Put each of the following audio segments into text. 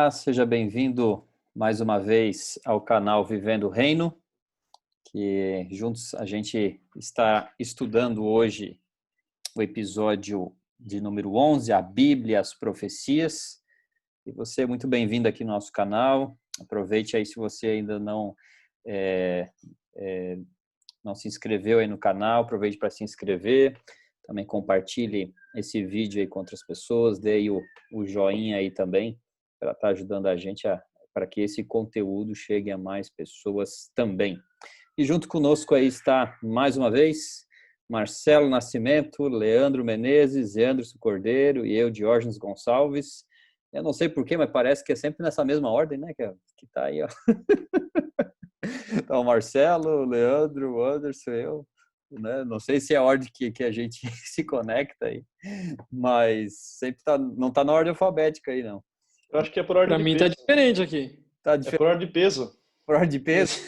Olá, seja bem-vindo mais uma vez ao canal Vivendo o Reino, que juntos a gente está estudando hoje o episódio de número 11, a Bíblia e as Profecias. E você é muito bem-vindo aqui no nosso canal. Aproveite aí se você ainda não se inscreveu aí no canal, aproveite para se inscrever. Também compartilhe esse vídeo aí com outras pessoas, dê aí o joinha aí também, para estar ajudando a gente para que esse conteúdo chegue a mais pessoas também. E junto conosco aí está, mais uma vez, Marcelo Nascimento, Leandro Menezes, Anderson Cordeiro e eu, Diógenes Gonçalves. Eu não sei porquê, mas parece que é sempre nessa mesma ordem, né? Que tá aí, ó. Então, Marcelo, Leandro, Anderson, eu, né? Não sei se é a ordem que a gente se conecta aí, mas sempre não tá na ordem alfabética aí, não. Eu acho que é por ordem Pra de mim peso. tá diferente aqui. Tá É por ordem de peso. por ordem de peso?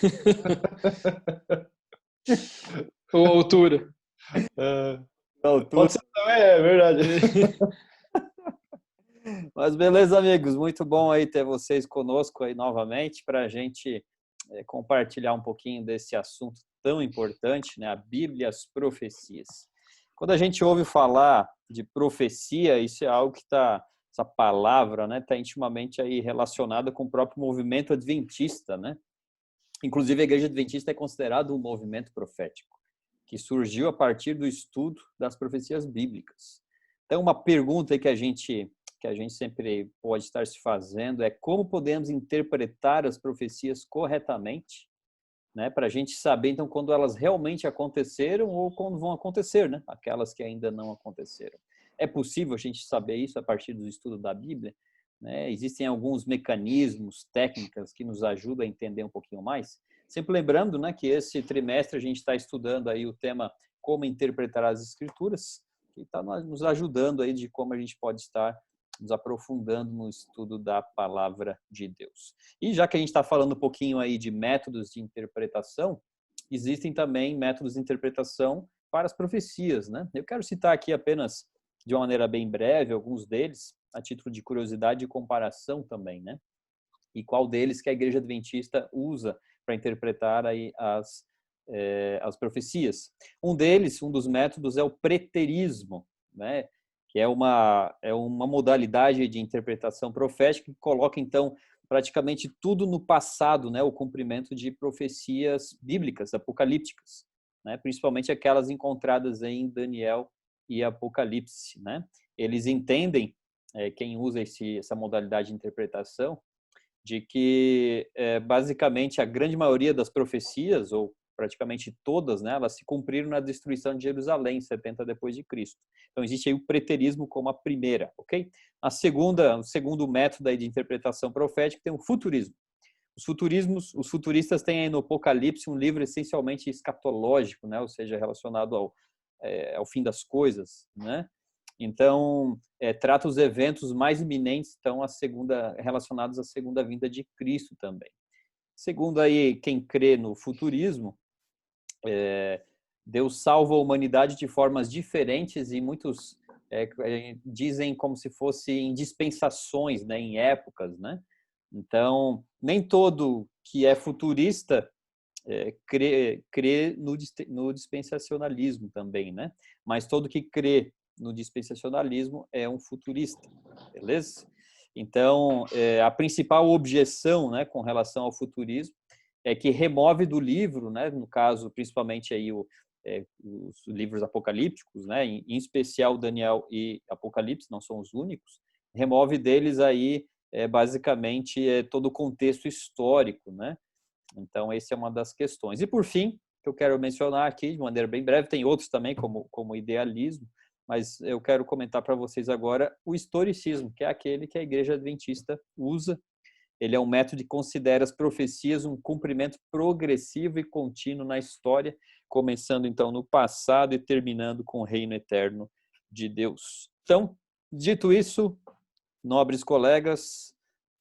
Ou altura. Pode ser também, é verdade. Mas beleza, amigos, muito bom aí ter vocês conosco aí novamente para a gente compartilhar um pouquinho desse assunto tão importante, né? A Bíblia e as profecias. Quando a gente ouve falar de profecia, isso é algo que essa palavra, né, está intimamente aí relacionada com o próprio movimento adventista, né? Inclusive a Igreja Adventista é considerada um movimento profético, que surgiu a partir do estudo das profecias bíblicas. Então, uma pergunta que a gente sempre pode estar se fazendo é como podemos interpretar as profecias corretamente, né, para a gente saber, então, quando elas realmente aconteceram ou quando vão acontecer, né, aquelas que ainda não aconteceram. É possível a gente saber isso a partir do estudo da Bíblia? Né? Existem alguns mecanismos, técnicas que nos ajudam a entender um pouquinho mais. Sempre lembrando, né, que esse trimestre a gente está estudando aí o tema Como Interpretar as Escrituras, que está nos ajudando aí de como a gente pode estar nos aprofundando no estudo da palavra de Deus. E já que a gente está falando um pouquinho aí de métodos de interpretação, existem também métodos de interpretação para as profecias, né? Eu quero citar aqui apenas de uma maneira bem breve alguns deles, a título de curiosidade e comparação também, né? E qual deles que a Igreja Adventista usa para interpretar aí as profecias. Um dos métodos é o preterismo, né? Que é uma modalidade de interpretação profética que coloca, então, praticamente tudo no passado, né? O cumprimento de profecias bíblicas, apocalípticas, né? Principalmente aquelas encontradas em Daniel e Apocalipse, né? Eles entendem, quem usa essa modalidade de interpretação, de que basicamente a grande maioria das profecias, ou praticamente todas, né, elas se cumpriram na destruição de Jerusalém, em 70 depois de Cristo. Então existe aí o preterismo como a primeira, ok? O segundo método aí de interpretação profética tem o futurismo. Os futuristas têm aí no Apocalipse um livro essencialmente escatológico, né, ou seja, relacionado ao fim das coisas, né? Então, trata os eventos mais iminentes, então, relacionados à segunda vinda de Cristo também. Segundo aí quem crê no futurismo, Deus salva a humanidade de formas diferentes e muitos dizem como se fosse em dispensações, né, em épocas, né? Então, nem todo que é futurista crê no dispensacionalismo também, né? Mas todo que crê no dispensacionalismo é um futurista, beleza? Então, a principal objeção, né, com relação ao futurismo é que remove do livro, né, no caso, principalmente aí os livros apocalípticos, né, em especial Daniel e Apocalipse, não são os únicos, remove deles aí basicamente todo o contexto histórico, né? Então, essa é uma das questões. E, por fim, que eu quero mencionar aqui, de maneira bem breve, tem outros também, como idealismo, mas eu quero comentar para vocês agora o historicismo, que é aquele que a Igreja Adventista usa. Ele é um método que considera as profecias um cumprimento progressivo e contínuo na história, começando, então, no passado e terminando com o reino eterno de Deus. Então, dito isso, nobres colegas,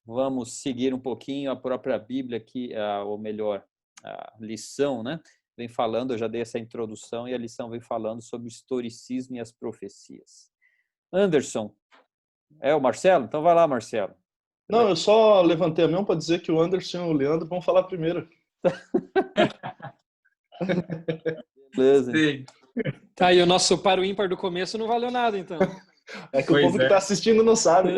vamos seguir um pouquinho a própria Bíblia aqui, ou melhor, a lição, né? Vem falando, eu já dei essa introdução e a lição vem falando sobre o historicismo e as profecias. Anderson, o Marcelo? Então vai lá, Marcelo. Não, eu só levantei a mão para dizer que o Anderson e o Leandro vão falar primeiro. Beleza. Sim. Tá, e o nosso par o ímpar do começo não valeu nada, então. É que o Pois povo que é. está assistindo não sabe.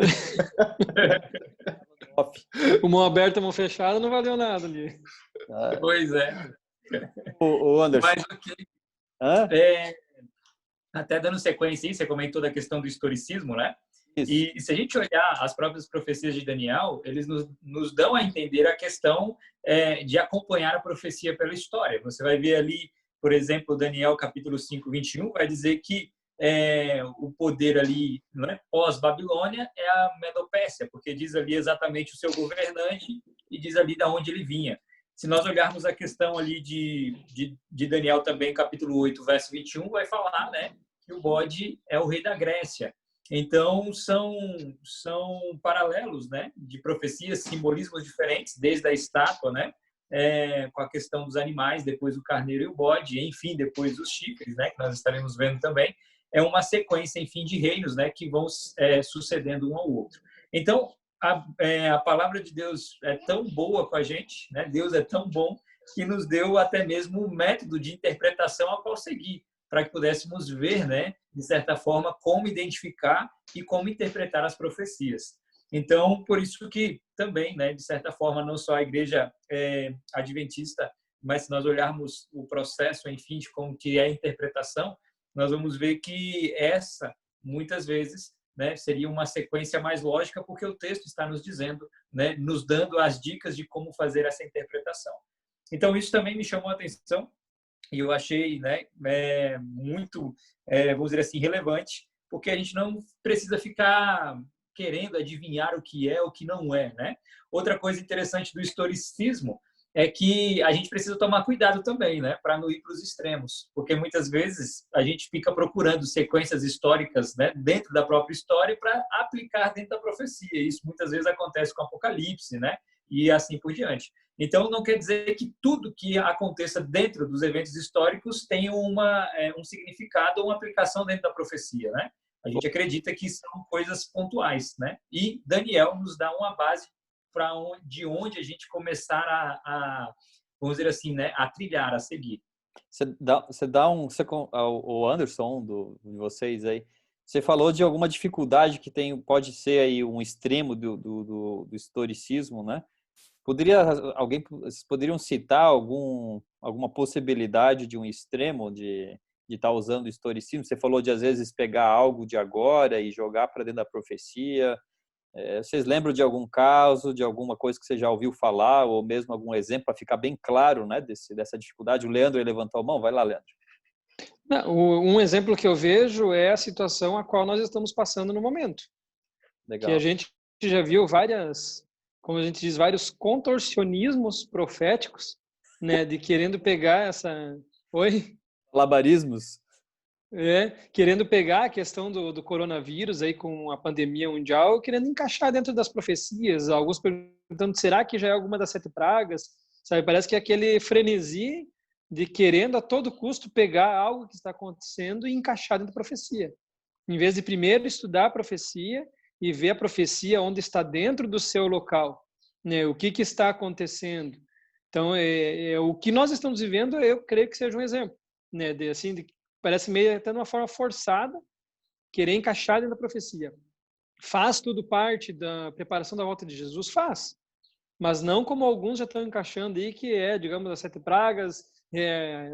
Off. O mão aberta, mão fechada não valeu nada ali. Pois é. O Anderson. Mas ok. Hã? Até dando sequência aí, você comentou da questão do historicismo, né? Isso. E se a gente olhar as próprias profecias de Daniel, eles nos dão a entender a questão de acompanhar a profecia pela história. Você vai ver ali, por exemplo, Daniel capítulo 5, 21, vai dizer que o poder ali, né, pós-Babilônia é a Medopécia, porque diz ali exatamente o seu governante e diz ali de onde ele vinha. Se nós olharmos a questão ali de Daniel também, capítulo 8, verso 21, vai falar, né, que o bode é o rei da Grécia. Então, são paralelos, né, de profecias, simbolismos diferentes, desde a estátua, né, com a questão dos animais, depois o carneiro e o bode, enfim, depois os chifres, né, que nós estaremos vendo também. É uma sequência, enfim, de reinos, né, que vão sucedendo um ao outro. Então, a palavra de Deus é tão boa com a gente, né, Deus é tão bom, que nos deu até mesmo um método de interpretação a qual seguir, para que pudéssemos ver, né, de certa forma, como identificar e como interpretar as profecias. Então, por isso que também, né, de certa forma, não só a igreja adventista, mas se nós olharmos o processo, enfim, de como que é a interpretação, nós vamos ver que essa, muitas vezes, né, seria uma sequência mais lógica, porque o texto está nos dizendo, né, nos dando as dicas de como fazer essa interpretação. Então, isso também me chamou a atenção, e eu achei, né, muito, vamos dizer assim, relevante, porque a gente não precisa ficar querendo adivinhar o que é, o que não é, né? Outra coisa interessante do historicismo é que a gente precisa tomar cuidado também, né, para não ir para os extremos, porque muitas vezes a gente fica procurando sequências históricas, né, dentro da própria história para aplicar dentro da profecia. Isso muitas vezes acontece com o Apocalipse, né, e assim por diante. Então, não quer dizer que tudo que aconteça dentro dos eventos históricos tenha um significado ou uma aplicação dentro da profecia, né? A gente acredita que são coisas pontuais, né? E Daniel nos dá uma base de onde a gente começar vamos dizer assim, né, a trilhar, a seguir. O Anderson, de vocês aí, você falou de alguma dificuldade que pode ser aí um extremo do historicismo, né? Vocês poderiam citar alguma possibilidade de um extremo de estar usando o historicismo? Você falou de, às vezes, pegar algo de agora e jogar para dentro da profecia. Vocês lembram de algum caso, de alguma coisa que você já ouviu falar, ou mesmo algum exemplo, para ficar bem claro, né, dessa dificuldade? O Leandro levantou a mão. Vai lá, Leandro. Um exemplo que eu vejo é a situação a qual nós estamos passando no momento. Legal. Que a gente já viu como a gente diz, vários contorcionismos proféticos, né, de querendo pegar Oi? Labarismos? Querendo pegar a questão do coronavírus aí com a pandemia mundial, querendo encaixar dentro das profecias, alguns perguntando, será que já é alguma das 7 pragas? Sabe, parece que é aquele frenesi de querendo a todo custo pegar algo que está acontecendo e encaixar dentro da profecia. Em vez de primeiro estudar a profecia e ver a profecia onde está dentro do seu local, né? O que está acontecendo. Então, o que nós estamos vivendo, eu creio que seja um exemplo, né? Parece meio até de uma forma forçada, querer encaixar dentro da profecia. Faz tudo parte da preparação da volta de Jesus? Faz. Mas não como alguns já estão encaixando aí, que digamos, as 7 pragas,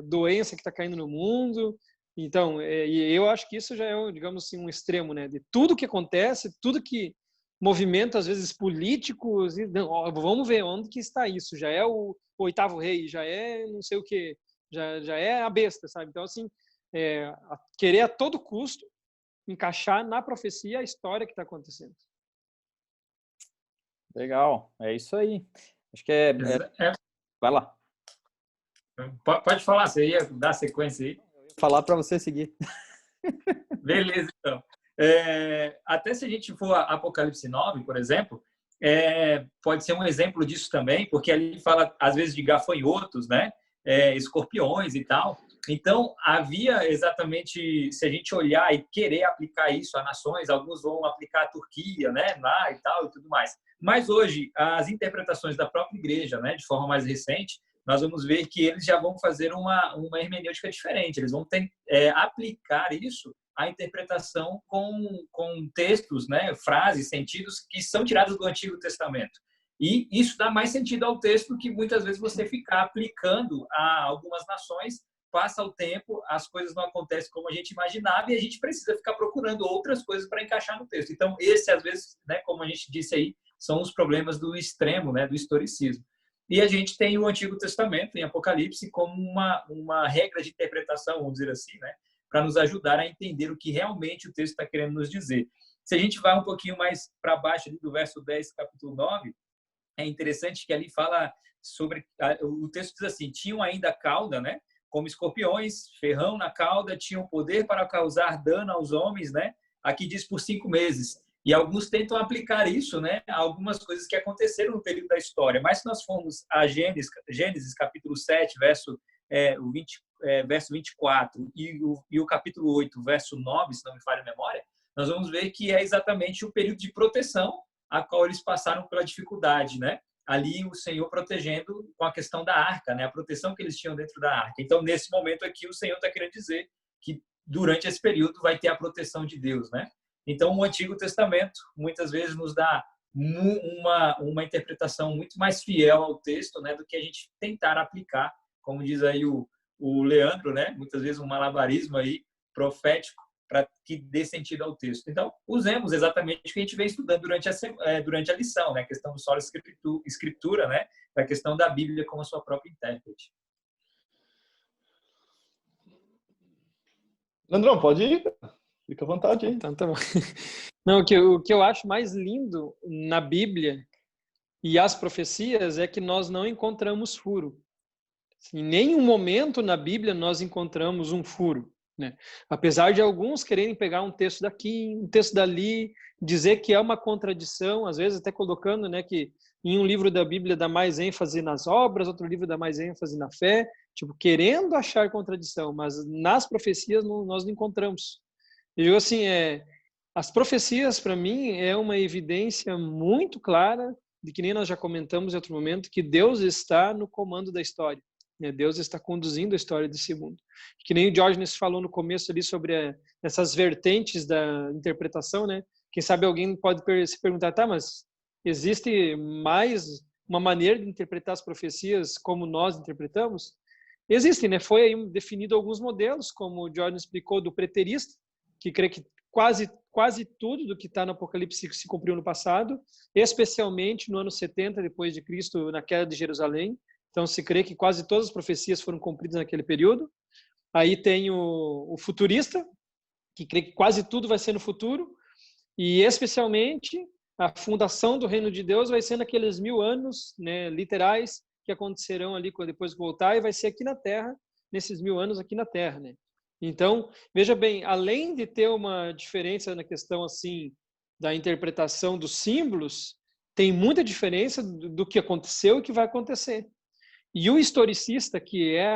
doença que está caindo no mundo. Então, eu acho que isso já é, digamos assim, um extremo, né? De tudo que acontece, tudo que movimenta, às vezes, políticos, vamos ver onde que está isso. Já é o 8º rei, já é não sei o quê, já é a besta, sabe? Então, assim, querer a todo custo encaixar na profecia a história que está acontecendo. Legal, é isso aí. Acho que Vai lá. Pode falar, você ia dar sequência aí? Falar para você seguir. Beleza, então. Até se a gente for a Apocalipse 9, por exemplo, pode ser um exemplo disso também, porque ali fala, às vezes, de gafanhotos, né? Escorpiões e tal. Então, havia exatamente, se a gente olhar e querer aplicar isso a nações, alguns vão aplicar a Turquia, né, lá e tal e tudo mais. Mas hoje, as interpretações da própria igreja, né, de forma mais recente, nós vamos ver que eles já vão fazer uma hermenêutica diferente. Eles vão aplicar isso à interpretação com textos, né, frases, sentidos que são tirados do Antigo Testamento. E isso dá mais sentido ao texto que muitas vezes você ficar aplicando a algumas nações, passa o tempo, as coisas não acontecem como a gente imaginava e a gente precisa ficar procurando outras coisas para encaixar no texto. Então, esse, às vezes, né, como a gente disse aí, são os problemas do extremo, né, do historicismo. E a gente tem o Antigo Testamento, em Apocalipse, como uma regra de interpretação, vamos dizer assim, né, para nos ajudar a entender o que realmente o texto está querendo nos dizer. Se a gente vai um pouquinho mais para baixo ali do verso 10, capítulo 9, é interessante que ali fala sobre... O texto diz assim, tinham ainda cauda, né, como escorpiões, ferrão na cauda, tinham poder para causar dano aos homens, né? Aqui diz por 5 meses. E alguns tentam aplicar isso, né, a algumas coisas que aconteceram no período da história. Mas se nós formos a Gênesis capítulo 7, verso 24, e o capítulo 8, verso 9, se não me falha a memória, nós vamos ver que é exatamente o período de proteção a qual eles passaram pela dificuldade, né? Ali o Senhor protegendo com a questão da arca, né? A proteção que eles tinham dentro da arca. Então, nesse momento aqui, o Senhor está querendo dizer que durante esse período vai ter a proteção de Deus, né? Então, o Antigo Testamento muitas vezes nos dá uma interpretação muito mais fiel ao texto, né? Do que a gente tentar aplicar, como diz aí o Leandro, né? Muitas vezes um malabarismo aí profético para que dê sentido ao texto. Então, usemos exatamente o que a gente vem estudando durante a lição, né? A questão do solo escritura, né? A questão da Bíblia como a sua própria intérprete. Leandrão, pode ir? Fica à vontade aí. Então, tá bom. Não, o que eu acho mais lindo na Bíblia e as profecias é que nós não encontramos furo. Em nenhum momento na Bíblia nós encontramos um furo, né? Apesar de alguns quererem pegar um texto daqui, um texto dali, dizer que é uma contradição, às vezes até colocando, né, que em um livro da Bíblia dá mais ênfase nas obras, outro livro dá mais ênfase na fé, tipo, querendo achar contradição, mas nas profecias nós não encontramos. Eu digo assim, as profecias para mim é uma evidência muito clara de que nem nós já comentamos em outro momento, que Deus está no comando da história. Deus está conduzindo a história desse mundo. Que nem o Diógenes falou no começo ali sobre essas vertentes da interpretação, né? Quem sabe alguém pode se perguntar, tá, mas existe mais uma maneira de interpretar as profecias como nós interpretamos? Existem, né? Foi aí definido alguns modelos, como o Diógenes explicou, do preterista, que crê que quase tudo do que está no Apocalipse se cumpriu no passado, especialmente no ano 70 depois de Cristo, na queda de Jerusalém. Então, se crê que quase todas as profecias foram cumpridas naquele período. Aí tem o futurista, que crê que quase tudo vai ser no futuro. E, especialmente, a fundação do reino de Deus vai ser naqueles 1000 anos, né, literais, que acontecerão ali depois que voltar, e vai ser aqui na Terra, nesses 1000 anos aqui na Terra, né? Então, veja bem, além de ter uma diferença na questão, assim, da interpretação dos símbolos, tem muita diferença do que aconteceu e que vai acontecer. E o historicista, que é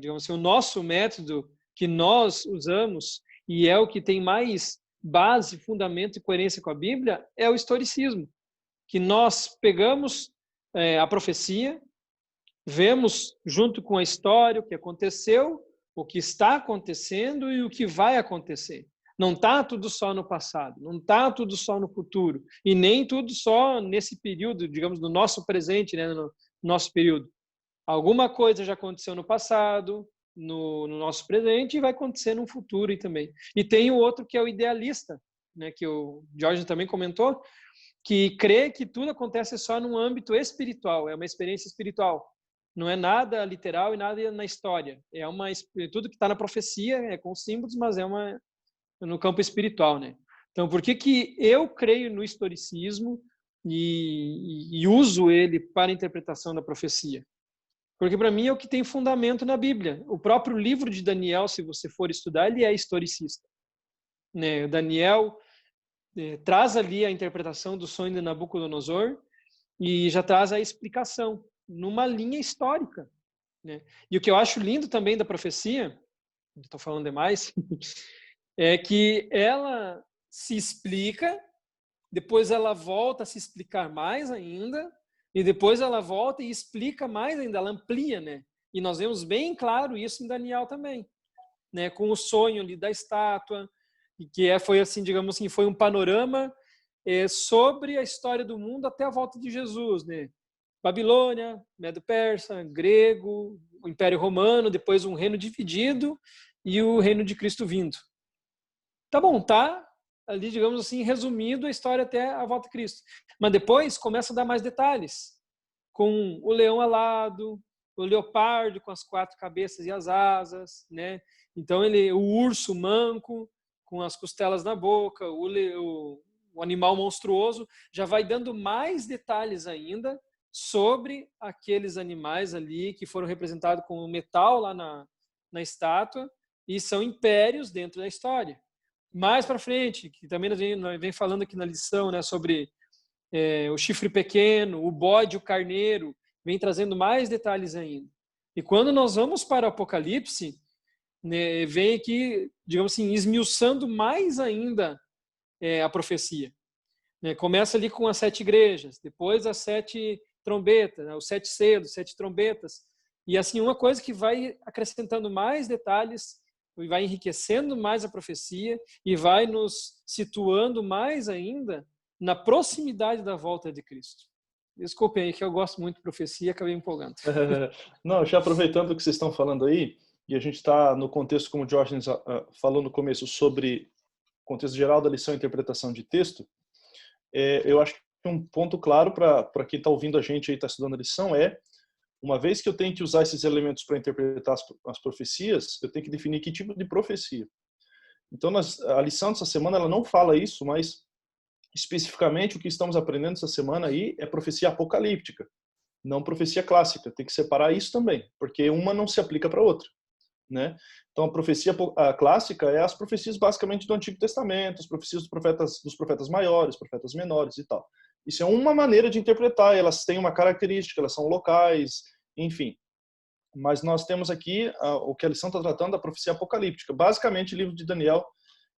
digamos assim, o nosso método que nós usamos e é o que tem mais base, fundamento e coerência com a Bíblia, é o historicismo, que nós pegamos a profecia, vemos junto com a história o que aconteceu, o que está acontecendo e o que vai acontecer. Não está tudo só no passado, não está tudo só no futuro, e nem tudo só nesse período, digamos, no nosso presente, né, no nosso período. Alguma coisa já aconteceu no passado, no nosso presente, e vai acontecer no futuro também. E tem o outro que é o idealista, né, que o Jorge também comentou, que crê que tudo acontece só num âmbito espiritual, é uma experiência espiritual. Não é nada literal e nada na história. Tudo que está na profecia é com símbolos, mas é no campo espiritual, né? Então, por que eu creio no historicismo e uso ele para a interpretação da profecia? Porque para mim é o que tem fundamento na Bíblia. O próprio livro de Daniel, se você for estudar, ele é historicista, né? Daniel traz ali a interpretação do sonho de Nabucodonosor e já traz a explicação numa linha histórica. né? E o que eu acho lindo também da profecia, estou falando demais, é que ela se explica, depois ela volta a se explicar mais ainda, e depois ela volta e explica mais ainda, ela amplia, né? E nós vemos bem claro isso em Daniel também, né? Com o sonho ali da estátua, e que foi assim, digamos assim, foi um panorama sobre a história do mundo até a volta de Jesus, né? Babilônia, Medo-Persa, grego, o Império Romano, depois um reino dividido e o reino de Cristo vindo. Tá bom, tá ali, digamos assim, resumindo a história até a volta de Cristo. Mas depois começa a dar mais detalhes, com o leão alado, o leopardo com as 4 cabeças e as asas, né? Então o urso manco com as costelas na boca, o animal monstruoso, já vai dando mais detalhes ainda sobre aqueles animais ali que foram representados com o metal lá na estátua e são impérios dentro da história. Mais para frente, que também nós vem falando aqui na lição, né, sobre o chifre pequeno, o bode, o carneiro, vem trazendo mais detalhes ainda. E quando nós vamos para o Apocalipse, né, vem aqui, digamos assim, esmiuçando mais ainda a profecia. Né? Começa ali com as 7 igrejas, depois as 7 trombetas, né, os 7 selos, 7 trombetas, e assim uma coisa que vai acrescentando mais detalhes, e vai enriquecendo mais a profecia e vai nos situando mais ainda na proximidade da volta de Cristo. Desculpem aí que eu gosto muito de profecia, acabei me empolgando. Não, já aproveitando o que vocês estão falando aí, e a gente está no contexto, como o Diógenes falou no começo, sobre o contexto geral da lição e interpretação de texto, eu acho que um ponto claro para quem está ouvindo a gente e está estudando a lição é, uma vez que eu tenho que usar esses elementos para interpretar as profecias, eu tenho que definir que tipo de profecia. Então, a lição dessa semana ela não fala isso, mas especificamente o que estamos aprendendo essa semana aí é profecia apocalíptica, não profecia clássica. Tem que separar isso também, porque uma não se aplica para a outra, né? Então, a profecia clássica é as profecias basicamente do Antigo Testamento, as profecias dos profetas maiores, profetas menores e tal. Isso é uma maneira de interpretar, elas têm uma característica, elas são locais, enfim. Mas nós temos aqui o que a lição está tratando da profecia apocalíptica, basicamente livro de Daniel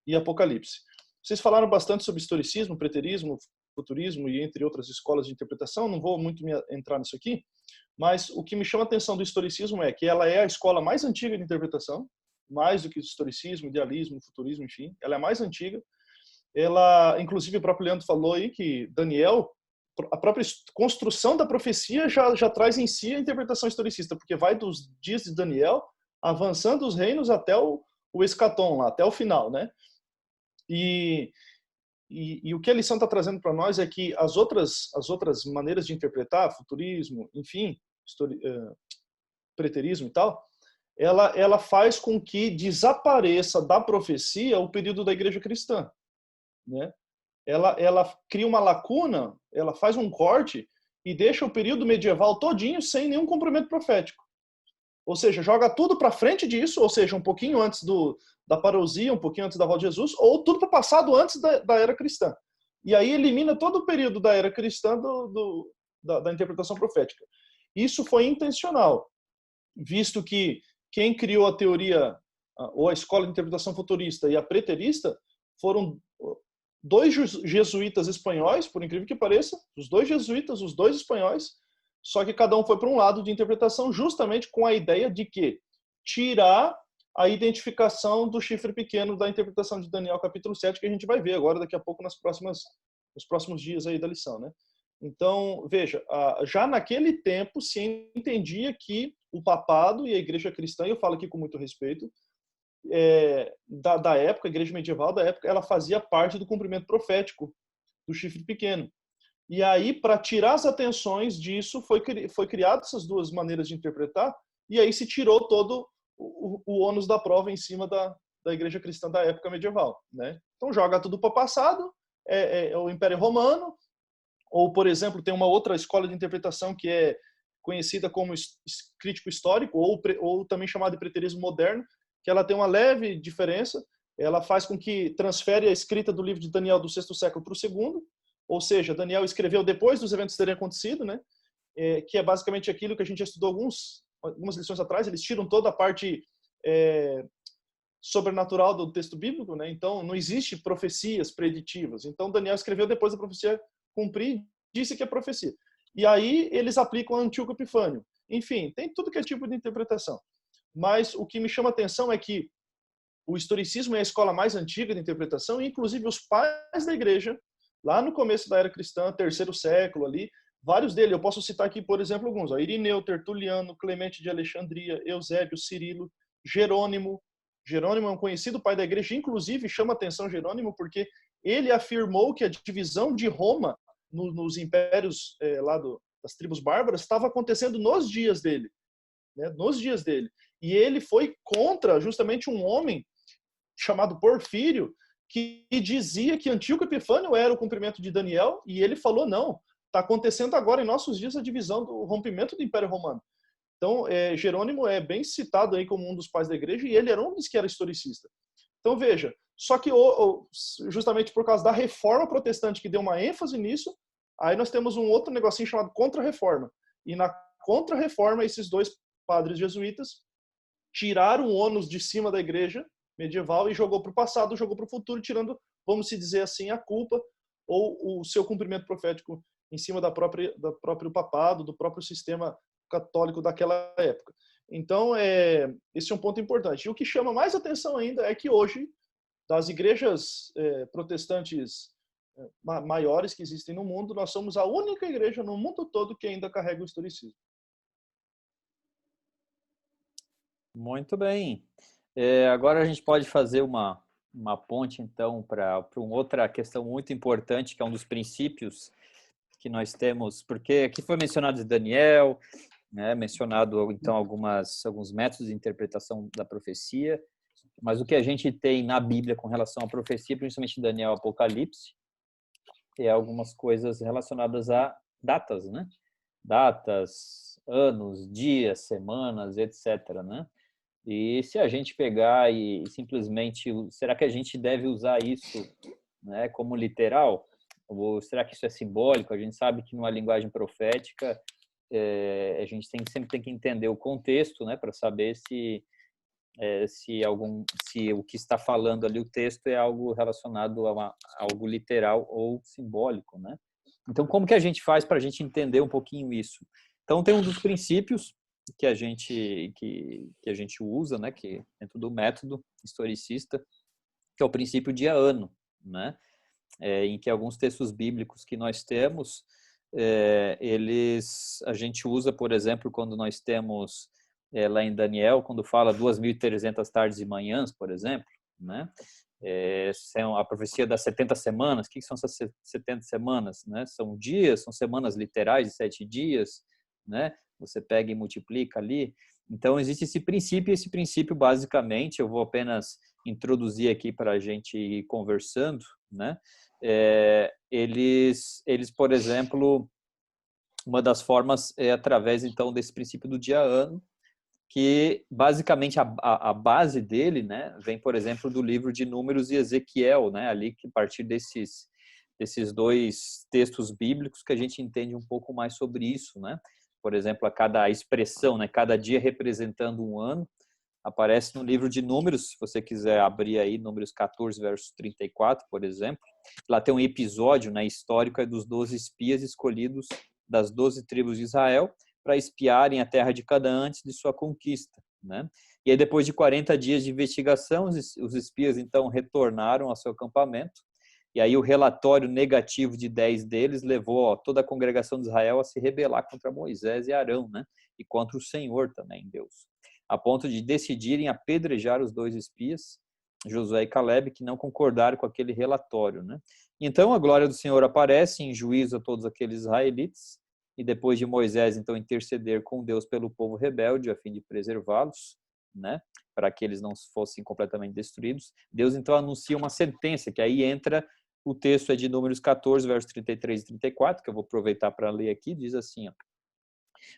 e Apocalipse. Vocês falaram bastante sobre historicismo, preterismo, futurismo e entre outras escolas de interpretação, não vou muito entrar nisso aqui, mas o que me chama a atenção do historicismo é que ela é a escola mais antiga de interpretação, mais do que o historicismo, idealismo, futurismo, enfim, ela é a mais antiga. Ela, inclusive, o próprio Leandro falou aí que Daniel, a própria construção da profecia já traz em si a interpretação historicista, porque vai dos dias de Daniel, avançando os reinos até o escatom, lá, até o final, né? E o que a lição está trazendo para nós é que as outras maneiras de interpretar, futurismo, enfim, preterismo e tal, ela faz com que desapareça da profecia o período da igreja cristã, né? Ela cria uma lacuna, ela faz um corte e deixa o período medieval todinho sem nenhum cumprimento profético. Ou seja, joga tudo para frente disso, ou seja, um pouquinho antes da parousia, um pouquinho antes da volta de Jesus, ou tudo para o passado antes da era cristã. E aí elimina todo o período da era cristã da interpretação profética. Isso foi intencional, visto que quem criou a teoria, ou a escola de interpretação futurista e a preterista, foram 2 jesuítas espanhóis, por incrível que pareça, os 2 jesuítas, os 2 espanhóis, só que cada um foi para um lado de interpretação justamente com a ideia de que tirar a identificação do chifre pequeno da interpretação de Daniel capítulo 7, que a gente vai ver agora daqui a pouco nos próximos dias aí da lição, né? Então, veja, já naquele tempo se entendia que o papado e a igreja cristã, eu falo aqui com muito respeito, da época, a igreja medieval da época, ela fazia parte do cumprimento profético do chifre pequeno. E aí, para tirar as atenções disso, foi criado essas 2 maneiras de interpretar, e aí se tirou todo o ônus da prova em cima da igreja cristã da época medieval, né? Então joga tudo para o passado, o Império Romano, ou, por exemplo, tem uma outra escola de interpretação que é conhecida como crítico histórico, ou também chamada de preterismo moderno, que ela tem uma leve diferença, ela faz com que transfere a escrita do livro de Daniel do 6º século para o 2º, ou seja, Daniel escreveu depois dos eventos terem acontecido, né? Que é basicamente aquilo que a gente já estudou algumas lições atrás, eles tiram toda a parte sobrenatural do texto bíblico, né? Então não existe profecias preditivas. Então Daniel escreveu depois da profecia cumprir, disse que é profecia. E aí eles aplicam Antíoco Epifânio. Enfim, tem tudo que é tipo de interpretação. Mas o que me chama a atenção é que o historicismo é a escola mais antiga de interpretação, e inclusive os pais da igreja, lá no começo da era cristã, terceiro século ali, vários deles, eu posso citar aqui, por exemplo, alguns, Irineu, Tertuliano, Clemente de Alexandria, Eusébio, Cirilo, Jerônimo. Jerônimo é um conhecido pai da igreja, inclusive chama a atenção Jerônimo porque ele afirmou que a divisão de Roma nos impérios das tribos bárbaras estava acontecendo nos dias dele, né? Nos dias dele. E ele foi contra justamente um homem chamado Porfírio, que dizia que Antíoco Epifânio era o cumprimento de Daniel, e ele falou, não, está acontecendo agora em nossos dias a divisão do rompimento do Império Romano. Então, Jerônimo é bem citado aí como um dos pais da igreja, e ele era um dos que era historicista. Então, veja, só que justamente por causa da reforma protestante que deu uma ênfase nisso, aí nós temos um outro negocinho chamado contra-reforma. E na contra-reforma, esses dois padres jesuítas tiraram o ônus de cima da igreja medieval e jogou para o passado, jogou para o futuro, tirando, vamos se dizer assim, a culpa ou o seu cumprimento profético em cima do próprio papado, do próprio sistema católico daquela época. Então, esse é um ponto importante. E o que chama mais atenção ainda é que hoje, das igrejas protestantes maiores que existem no mundo, nós somos a única igreja no mundo todo que ainda carrega o historicismo. Muito bem. Agora a gente pode fazer uma ponte, então, para uma outra questão muito importante, que é um dos princípios que nós temos, porque aqui foi mencionado de Daniel, né, mencionado, então, alguns métodos de interpretação da profecia, mas o que a gente tem na Bíblia com relação à profecia, principalmente Daniel e Apocalipse, é algumas coisas relacionadas a datas, né? Datas, anos, dias, semanas, etc., né? E se a gente pegar e simplesmente, será que a gente deve usar isso, né, como literal? Ou será que isso é simbólico? A gente sabe que numa linguagem profética, a gente sempre tem que entender o contexto, né, para saber se o que está falando ali o texto é algo relacionado a algo literal ou simbólico, né? Então, como que a gente faz para a gente entender um pouquinho isso? Então, tem um dos princípios que a gente usa, né, que dentro do método historicista, que é o princípio dia-ano, né? Em que alguns textos bíblicos que nós temos, a gente usa, por exemplo, quando nós temos lá em Daniel, quando fala 2.300 tardes e manhãs, por exemplo, né? São a profecia das 70 semanas. O que são essas 70 semanas, né? São dias, são semanas literais de 7 dias, né? Você pega e multiplica ali. Então, existe esse princípio, basicamente, eu vou apenas introduzir aqui para a gente ir conversando, né? Eles, por exemplo, uma das formas é através, então, desse princípio do dia-ano, que, basicamente, a base dele, né, vem, por exemplo, do livro de Números e Ezequiel, né? Ali, que a partir desses dois textos bíblicos que a gente entende um pouco mais sobre isso, né? Por exemplo, a cada expressão, né, cada dia representando um ano, aparece no livro de Números, se você quiser abrir aí, Números 14, verso 34, por exemplo. Lá tem um episódio, né, histórico dos 12 espias escolhidos das 12 tribos de Israel para espiarem a terra de Canaã antes de sua conquista, né? E aí, depois de 40 dias de investigação, os espias, então, retornaram ao seu acampamento. E aí o relatório negativo de 10 deles levou toda a congregação de Israel a se rebelar contra Moisés e Arão, né? E contra o Senhor também, Deus. A ponto de decidirem apedrejar os 2 espias, Josué e Caleb, que não concordaram com aquele relatório, né? Então a glória do Senhor aparece em juízo a todos aqueles israelitas, e depois de Moisés, então, interceder com Deus pelo povo rebelde, a fim de preservá-los, né? Para que eles não fossem completamente destruídos, Deus, então, anuncia uma sentença, que aí entra. O texto é de Números 14, versos 33 e 34, que eu vou aproveitar para ler aqui, diz assim, ó: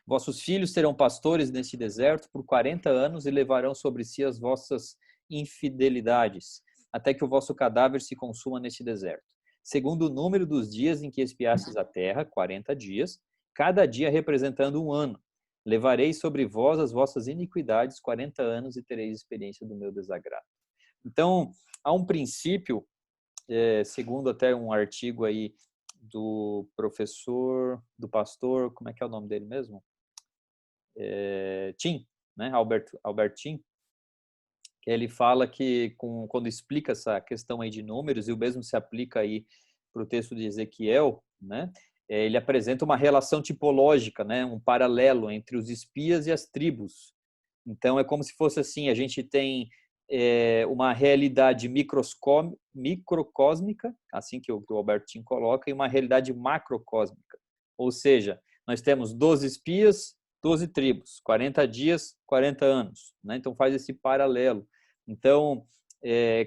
Vossos filhos serão pastores neste deserto por 40 anos e levarão sobre si as vossas infidelidades, até que o vosso cadáver se consuma neste deserto. Segundo o número dos dias em que espiastes a terra, 40 dias, cada dia representando um ano. Levarei sobre vós as vossas iniquidades 40 anos e tereis experiência do meu desagrado. Então, há um princípio, segundo até um artigo aí do professor, do pastor, como é que é o nome dele mesmo? Tim, né? Albert Tim, que ele fala que quando explica essa questão aí de números, e o mesmo se aplica aí para o texto de Ezequiel, né? Ele apresenta uma relação tipológica, né? Um paralelo entre os espias e as tribos. Então, é como se fosse assim, a gente tem uma realidade microcósmica, assim que o Albertinho coloca, e uma realidade macrocósmica. Ou seja, nós temos 12 espias, 12 tribos, 40 dias, 40 anos. Né? Então, faz esse paralelo. Então,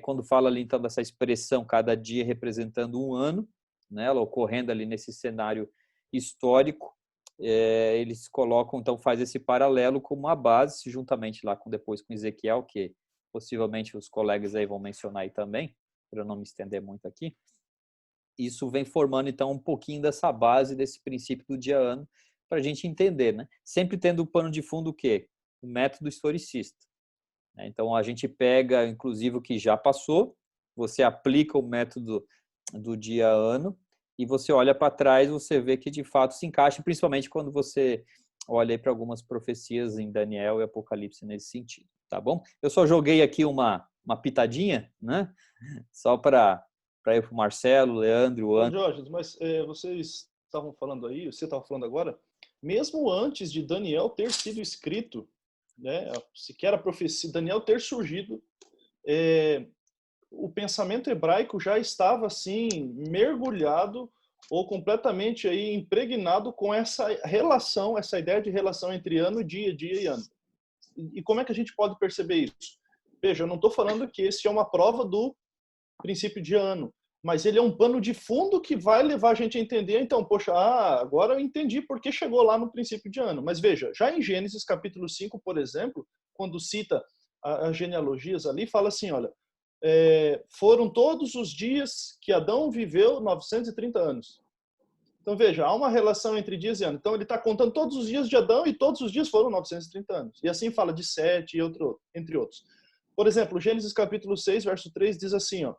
quando fala ali então dessa expressão, cada dia representando um ano, né, ela ocorrendo ali nesse cenário histórico, eles colocam, então faz esse paralelo como uma base, juntamente lá depois com Ezequiel, que possivelmente os colegas aí vão mencionar aí também, para eu não me estender muito aqui. Isso vem formando então um pouquinho dessa base, desse princípio do dia-ano, para a gente entender, né? Sempre tendo o pano de fundo o quê? O método historicista. Então a gente pega, inclusive, o que já passou, você aplica o método do dia-ano e você olha para trás, você vê que de fato se encaixa, principalmente quando você olha para algumas profecias em Daniel e Apocalipse nesse sentido, tá bom? Eu só joguei aqui uma pitadinha, né? Só para ir para o Marcelo, Leandro, o André. Jorge, mas vocês estavam falando aí, você estava falando agora, mesmo antes de Daniel ter sido escrito, né, sequer a profecia, Daniel ter surgido, o pensamento hebraico já estava assim mergulhado ou completamente aí impregnado com essa relação, essa ideia de relação entre ano, dia e ano. E como é que a gente pode perceber isso? Veja, eu não estou falando que esse é uma prova do princípio de ano, mas ele é um pano de fundo que vai levar a gente a entender, então, poxa, agora eu entendi por que chegou lá no princípio de ano. Mas veja, já em Gênesis capítulo 5, por exemplo, quando cita as genealogias ali, fala assim, olha, foram todos os dias que Adão viveu 930 anos. Então, veja, há uma relação entre dias e anos. Então, ele está contando todos os dias de Adão e todos os dias foram 930 anos. E assim fala de Sete e entre outros. Por exemplo, Gênesis capítulo 6, verso 3 diz assim, ó,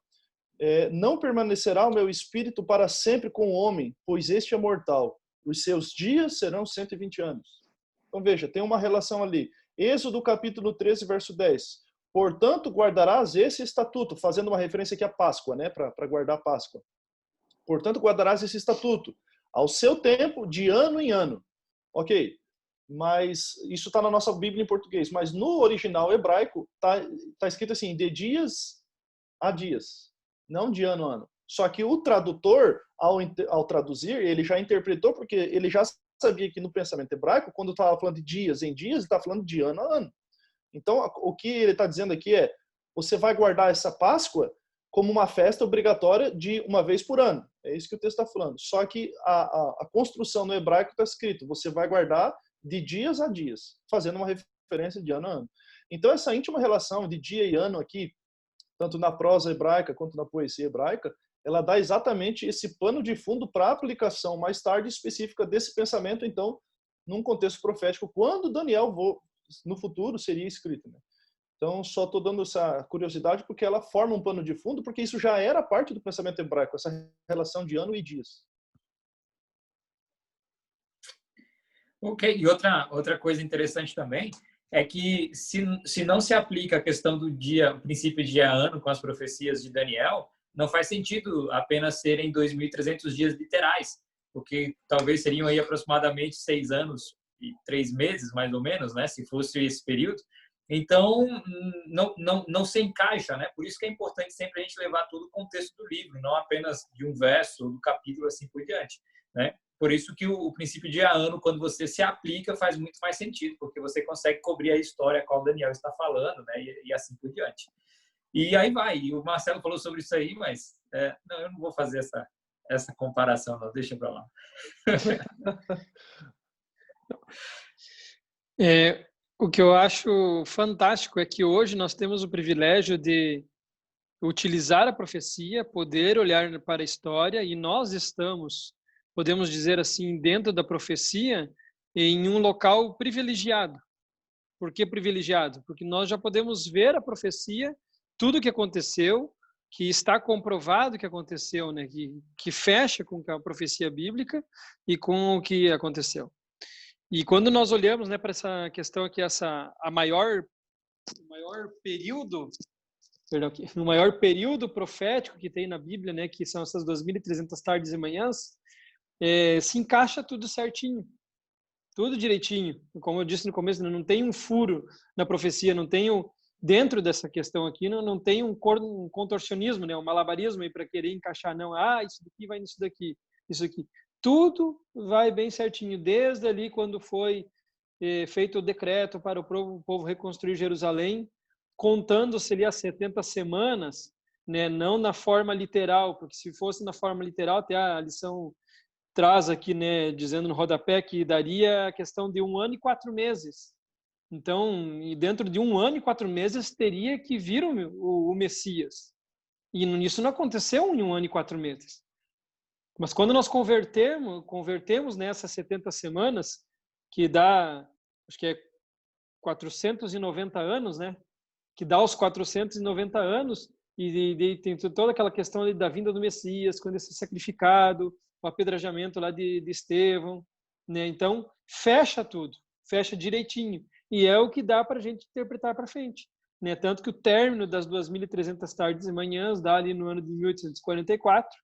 não permanecerá o meu espírito para sempre com o homem, pois este é mortal. Os seus dias serão 120 anos. Então, veja, tem uma relação ali. Êxodo capítulo 13, verso 10. Portanto, guardarás esse estatuto, fazendo uma referência aqui à Páscoa, né, para guardar a Páscoa. Portanto, guardarás esse estatuto ao seu tempo, de ano em ano. Ok, mas isso está na nossa Bíblia em português, mas no original hebraico tá escrito assim, de dias a dias, não de ano a ano. Só que o tradutor, ao traduzir, ele já interpretou, porque ele já sabia que no pensamento hebraico, quando estava falando de dias em dias, ele está falando de ano a ano. Então, o que ele está dizendo aqui é, você vai guardar essa Páscoa como uma festa obrigatória de uma vez por ano. É isso que o texto está falando. Só que a construção no hebraico está escrito, você vai guardar de dias a dias, fazendo uma referência de ano a ano. Então, essa íntima relação de dia e ano aqui, tanto na prosa hebraica quanto na poesia hebraica, ela dá exatamente esse pano de fundo para a aplicação mais tarde específica desse pensamento, então, num contexto profético, quando Daniel no futuro seria escrito, né? Então, só estou dando essa curiosidade porque ela forma um pano de fundo, porque isso já era parte do pensamento hebraico, essa relação de ano e dias. Ok, e outra coisa interessante também é que se não se aplica a questão do dia, o princípio de dia-ano com as profecias de Daniel, não faz sentido apenas serem 2.300 dias literais, porque talvez seriam aí aproximadamente 6 anos e 3 meses, mais ou menos, né, se fosse esse período. Então, não se encaixa, né? Por isso que é importante sempre a gente levar todo o contexto do livro, não apenas de um verso ou do capítulo, assim por diante, né? Por isso que o princípio de ano, quando você se aplica, faz muito mais sentido, porque você consegue cobrir a história a qual Daniel está falando, né? E assim por diante. E aí vai. E o Marcelo falou sobre isso aí, mas não, eu não vou fazer essa comparação, não. Deixa para lá. O que eu acho fantástico é que hoje nós temos o privilégio de utilizar a profecia, poder olhar para a história, e nós estamos, podemos dizer assim, dentro da profecia, em um local privilegiado. Por que privilegiado? Porque nós já podemos ver a profecia, tudo o que aconteceu, que está comprovado que aconteceu, né? Que fecha com a profecia bíblica e com o que aconteceu. E quando nós olhamos, né, para essa questão aqui, o maior período profético que tem na Bíblia, né, que são essas 2.300 tardes e manhãs, se encaixa tudo certinho, tudo direitinho. Como eu disse no começo, não tem um furo na profecia, não tem dentro dessa questão aqui, não tem um contorcionismo, né, um malabarismo aí para querer encaixar, não, isso daqui vai nisso daqui, isso aqui. Tudo vai bem certinho, desde ali quando foi feito o decreto para o povo reconstruir Jerusalém, contando-se ali as 70 semanas, né, não na forma literal, porque se fosse na forma literal, até a lição traz aqui, né, dizendo no rodapé que daria a questão de 1 ano e 4 meses. Então, e dentro de 1 ano e 4 meses teria que vir o Messias. E isso não aconteceu em 1 ano e 4 meses. Mas quando nós convertemos nessas 70 semanas, que dá, acho que é 490 anos, né? Que dá os 490 anos, e tem toda aquela questão da vinda do Messias, quando ele é sacrificado, o apedrejamento lá de Estevão, né? Então, fecha tudo, fecha direitinho. E é o que dá para a gente interpretar para frente, né? Tanto que o término das 2.300 tardes e manhãs dá ali no ano de 1844,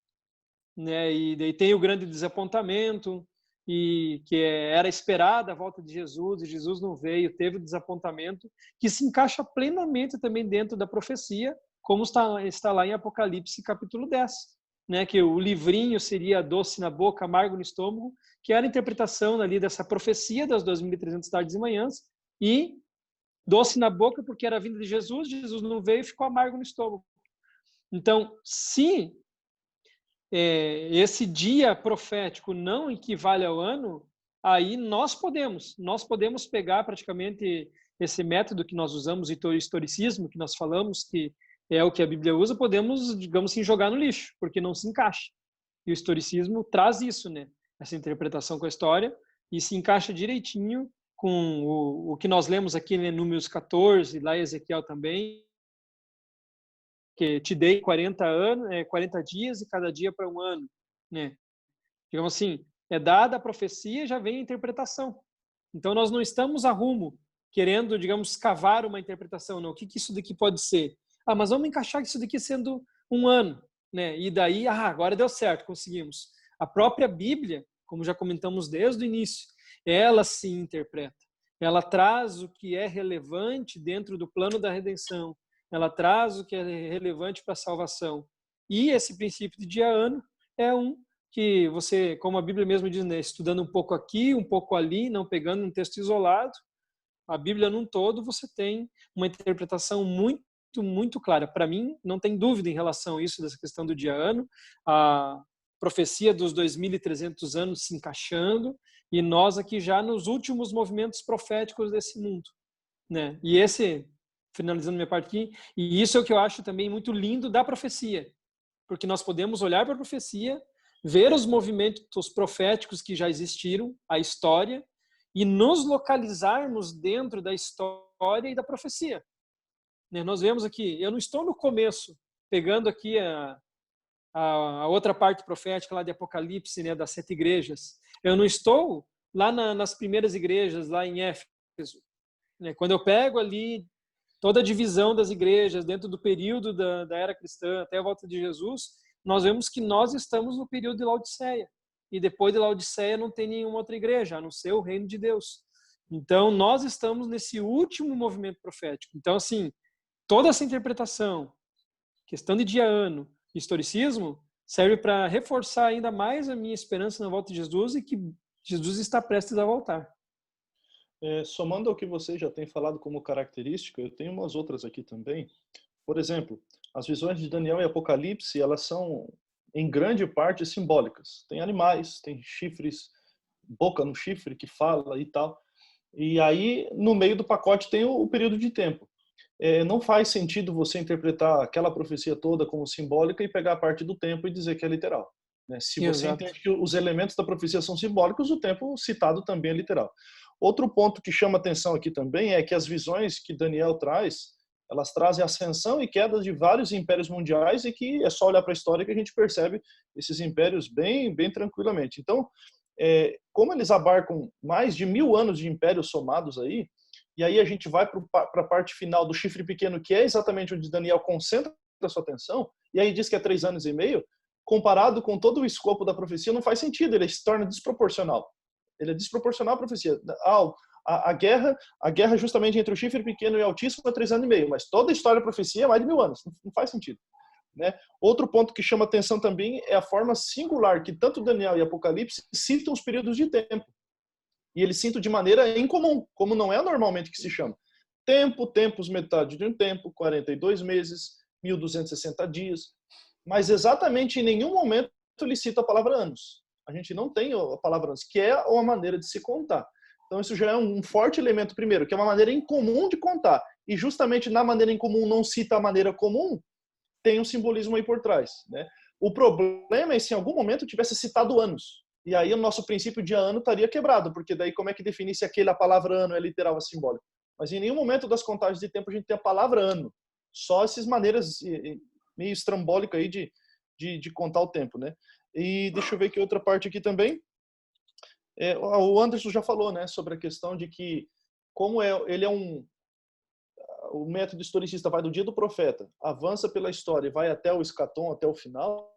né? E daí tem o grande desapontamento, e que era esperada a volta de Jesus, e Jesus não veio, teve o desapontamento, que se encaixa plenamente também dentro da profecia, como está lá em Apocalipse capítulo 10, né? Que o livrinho seria doce na boca, amargo no estômago, que era a interpretação ali dessa profecia das 2.300 tardes e manhãs, e doce na boca porque era a vinda de Jesus, Jesus não veio e ficou amargo no estômago. Então, se esse dia profético não equivale ao ano, aí nós podemos pegar praticamente esse método que nós usamos, o historicismo, que nós falamos, que é o que a Bíblia usa, podemos, digamos assim, jogar no lixo, porque não se encaixa. E o historicismo traz isso, né? Essa interpretação com a história, e se encaixa direitinho com o que nós lemos aqui, né, Números 14, lá em Ezequiel também, que te dei 40 dias e cada dia para 1 ano, né? Digamos assim, é dada a profecia e já vem a interpretação. Então nós não estamos a rumo querendo, digamos, cavar uma interpretação, não. O que isso daqui pode ser? Mas vamos encaixar isso daqui sendo 1 ano, né? E daí, agora deu certo, conseguimos. A própria Bíblia, como já comentamos desde o início, ela se interpreta. Ela traz o que é relevante dentro do plano da redenção. Ela traz o que é relevante para a salvação. E esse princípio de dia-ano é um que você, como a Bíblia mesmo diz, né, estudando um pouco aqui, um pouco ali, não pegando um texto isolado, a Bíblia num todo, você tem uma interpretação muito, muito clara. Para mim, não tem dúvida em relação a isso, dessa questão do dia-ano, a profecia dos 2.300 anos se encaixando, e nós aqui já nos últimos movimentos proféticos desse mundo, né? E finalizando minha parte aqui, e isso é o que eu acho também muito lindo da profecia, porque nós podemos olhar para a profecia, ver os movimentos proféticos que já existiram, a história, e nos localizarmos dentro da história e da profecia. Nós vemos aqui, eu não estou no começo, pegando aqui a outra parte profética lá de Apocalipse, né, das 7 igrejas. Eu não estou lá nas primeiras igrejas, lá em Éfeso. Quando eu pego ali toda a divisão das igrejas dentro do período da era cristã até a volta de Jesus, nós vemos que nós estamos no período de Laodiceia. E depois de Laodiceia não tem nenhuma outra igreja, a não ser o reino de Deus. Então, nós estamos nesse último movimento profético. Então, assim, toda essa interpretação, questão de dia-ano, historicismo, serve para reforçar ainda mais a minha esperança na volta de Jesus e que Jesus está prestes a voltar. Somando ao que você já tem falado como característica, eu tenho umas outras aqui também. Por exemplo, as visões de Daniel e Apocalipse, elas são, em grande parte, simbólicas. Tem animais, tem chifres, boca no chifre que fala e tal. E aí, no meio do pacote, tem o período de tempo. Não faz sentido você interpretar aquela profecia toda como simbólica e pegar a parte do tempo e dizer que é literal. né? Se você Exato. entende que os elementos da profecia são simbólicos, o tempo citado também é literal. Outro ponto que chama atenção aqui também é que as visões que Daniel traz, elas trazem ascensão e queda de vários impérios mundiais e que é só olhar para a história que a gente percebe esses impérios bem tranquilamente. Então, como eles abarcam mais de 1000 anos de impérios somados aí, e aí a gente vai para a parte final do chifre pequeno, que é exatamente onde Daniel concentra a sua atenção, e aí diz que é 3 anos e meio, comparado com todo o escopo da profecia, não faz sentido, ele se torna desproporcional. Ele é desproporcional à profecia. A guerra justamente entre o chifre pequeno e o altíssimo é 3 anos e meio, mas toda a história da profecia é mais de 1000 anos, não faz sentido. Né? Outro ponto que chama atenção também é a forma singular que tanto Daniel e Apocalipse citam os períodos de tempo. E eles citam de maneira incomum, como não é normalmente que se chama. Tempos, metade de um tempo, 42 meses, 1260 dias. Mas exatamente em nenhum momento ele cita a palavra anos. A gente não tem a palavra anos, que é uma maneira de se contar. Então isso já é um forte elemento, primeiro, que é uma maneira incomum de contar. E justamente na maneira incomum não cita a maneira comum, tem um simbolismo aí por trás. Né? O problema é se em algum momento tivesse citado anos. E aí o nosso princípio de ano estaria quebrado, porque daí como é que define se a palavra ano é literal ou simbólica? Mas em nenhum momento das contagens de tempo a gente tem a palavra ano. Só essas maneiras meio estrambólicas aí de contar o tempo. Né? E deixa eu ver que outra parte aqui também. O Anderson já falou, né, sobre a questão de que como ele é o método historicista vai do dia do profeta, avança pela história e vai até o escatom, até o final,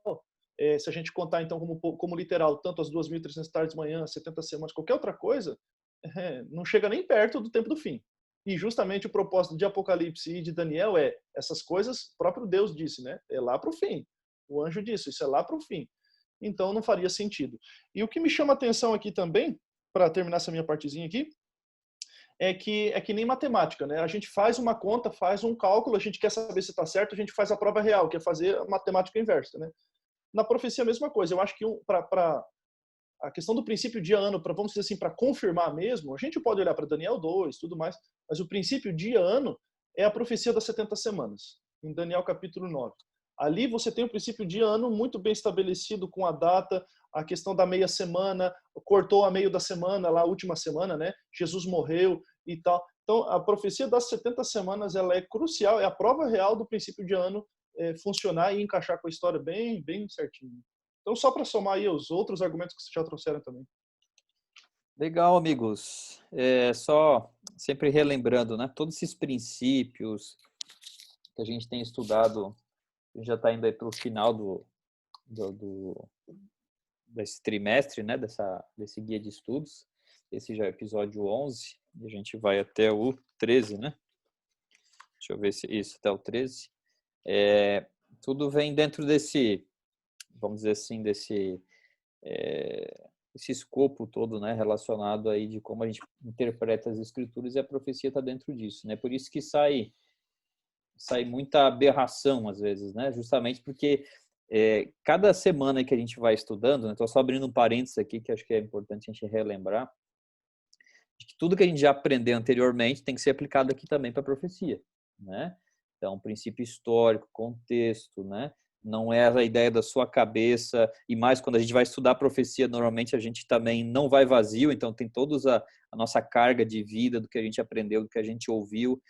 se a gente contar então como literal, tanto as 2.300 tardes de manhã, 70 semanas, qualquer outra coisa, não chega nem perto do tempo do fim. E justamente o propósito de Apocalipse e de Daniel essas coisas, o próprio Deus disse, né? É lá para o fim. O anjo disse, isso é lá para o fim. Então não faria sentido. E o que me chama a atenção aqui também, para terminar essa minha partezinha aqui, é que nem matemática, né? A gente faz uma conta, faz um cálculo, a gente quer saber se está certo, a gente faz a prova real, que é fazer a matemática inversa, né? Na profecia a mesma coisa. Eu acho que para a questão do princípio dia-ano, vamos dizer assim, para confirmar mesmo, a gente pode olhar para Daniel 2, tudo mais, mas o princípio dia-ano é a profecia das 70 semanas, em Daniel capítulo 9. Ali você tem o princípio dia-ano muito bem estabelecido com a data, a questão da meia semana, cortou a meio da semana, lá a última semana, né? Jesus morreu e tal. Então, a profecia das 70 semanas ela é crucial, é a prova real do princípio dia-ano funcionar e encaixar com a história bem certinho. Então, só para somar aí os outros argumentos que vocês já trouxeram também. Legal, amigos. Só sempre relembrando, né? Todos esses princípios que a gente tem estudado, a gente já está indo aí para o final desse trimestre, né? Desse guia de estudos. Esse já é o episódio 11 e a gente vai até o 13, né? Deixa eu ver se isso, até o 13. Tudo vem dentro desse, vamos dizer assim, desse escopo todo, né, relacionado aí de como a gente interpreta as escrituras, e a profecia está dentro disso, né? Por isso que sai muita aberração às vezes, né? Justamente porque cada semana que a gente vai estudando, né? Estou só abrindo um parênteses aqui que acho que é importante a gente relembrar, de que tudo que a gente já aprendeu anteriormente tem que ser aplicado aqui também para a profecia, né? Então, princípio histórico, contexto, né? Não é a ideia da sua cabeça, e mais quando a gente vai estudar a profecia, normalmente a gente também não vai vazio, então tem toda a nossa carga de vida, do que a gente aprendeu, do que a gente ouviu.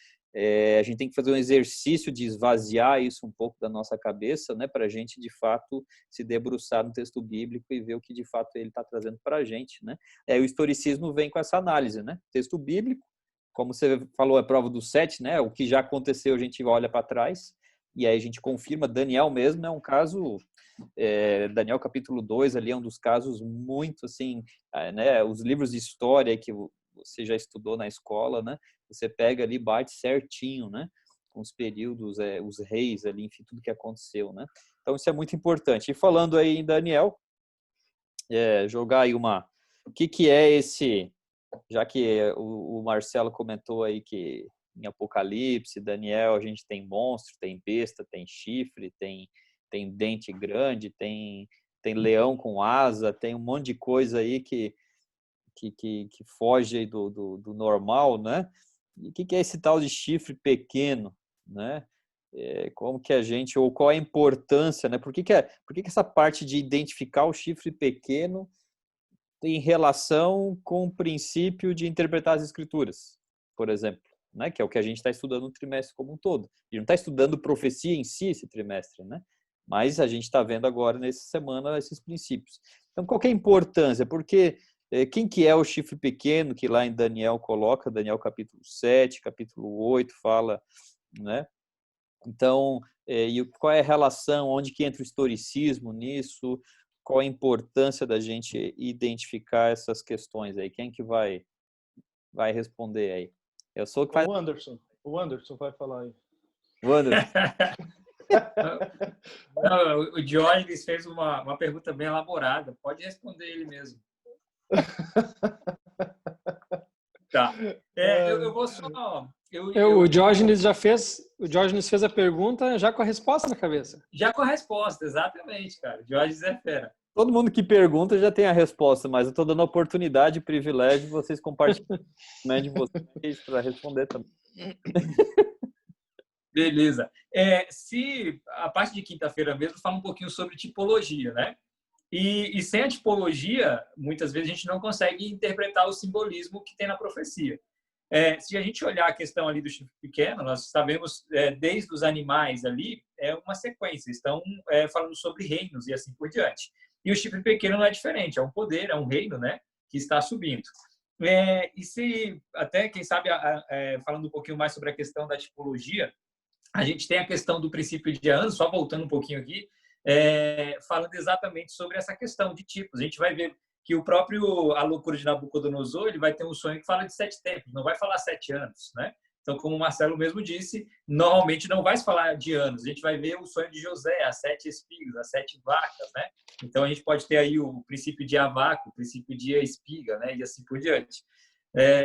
A gente tem que fazer um exercício de esvaziar isso um pouco da nossa cabeça, né, para a gente, de fato, se debruçar no texto bíblico e ver o que, de fato, ele está trazendo para a gente, né? O historicismo vem com essa análise, né? Texto bíblico, como você falou, é prova do 7, né? O que já aconteceu, a gente olha para trás, e aí a gente confirma. Daniel mesmo é um caso, Daniel capítulo 2 ali é um dos casos muito, assim, né? Os livros de história que você já estudou na escola, né? Você pega ali, bate certinho, né? Com os períodos, os reis ali, enfim, tudo que aconteceu, né? Então isso é muito importante. E falando aí em Daniel, jogar aí o que é esse, já que o Marcelo comentou aí que em Apocalipse, Daniel, a gente tem monstro, tem besta, tem chifre, tem dente grande, tem leão com asa, tem um monte de coisa aí que foge aí do normal, né? E o que é esse tal de chifre pequeno, né? como que a gente, ou qual a importância, né? Por que essa parte de identificar o chifre pequeno em relação com o princípio de interpretar as escrituras, por exemplo, né? Que é o que a gente está estudando no trimestre como um todo. A gente não está estudando profecia em si esse trimestre, né? Mas a gente está vendo agora, nessa semana, esses princípios. Então, qual que é a importância? Porque quem que é o chifre pequeno, que lá em Daniel coloca, Daniel capítulo 7, capítulo 8, fala, né? Então, e qual é a relação, onde que entra o historicismo nisso, qual a importância da gente identificar essas questões aí? Quem que vai responder aí? Eu sou que faz... O Anderson vai falar aí. O Anderson. Não, o Diógenes fez uma pergunta bem elaborada. Pode responder ele mesmo. Tá. Eu vou só... O Diógenes fez a pergunta já com a resposta na cabeça. Já com a resposta, exatamente, cara. Diógenes é fera. Todo mundo que pergunta já tem a resposta, mas eu estou dando a oportunidade e privilégio de vocês compartilharem de vocês para responder também. Beleza. Se a parte de quinta-feira mesmo fala um pouquinho sobre tipologia, né? E sem a tipologia, muitas vezes a gente não consegue interpretar o simbolismo que tem na profecia. Se a gente olhar a questão ali do chifre pequeno, nós sabemos, desde os animais ali, é uma sequência. Estão falando sobre reinos e assim por diante. E o chifre pequeno não é diferente, é um poder, é um reino, né, que está subindo. E se, até, quem sabe, falando um pouquinho mais sobre a questão da tipologia, a gente tem a questão do princípio de anos, só voltando um pouquinho aqui, falando exatamente sobre essa questão de tipos. A gente vai ver que o próprio A Loucura de Nabucodonosor, ele vai ter um sonho que fala de 7 tempos, não vai falar 7 anos, né? Então, como o Marcelo mesmo disse, normalmente não vai se falar de anos. A gente vai ver o sonho de José, as 7 espigas, as 7 vacas, né? Então, a gente pode ter aí o princípio de Avaco, o princípio de espiga, né? E assim por diante.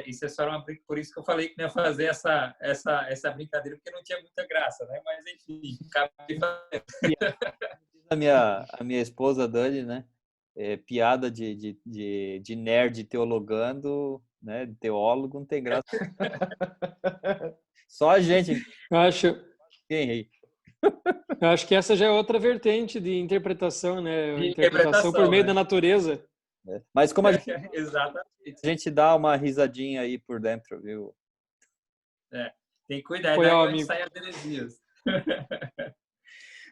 Isso é só por isso que eu falei que não ia fazer essa brincadeira, porque não tinha muita graça, né? Mas, enfim, acabei fazendo. A minha esposa, Dani, né? Piada de nerd teologando, né? Teólogo, não tem graça. Só a gente. Eu Quem acho que essa já é outra vertente de interpretação, né? De interpretação por meio da natureza. Mas como Exatamente. A gente dá uma risadinha aí por dentro, viu? Tem que cuidar, Foi, daí onde sai as heresias.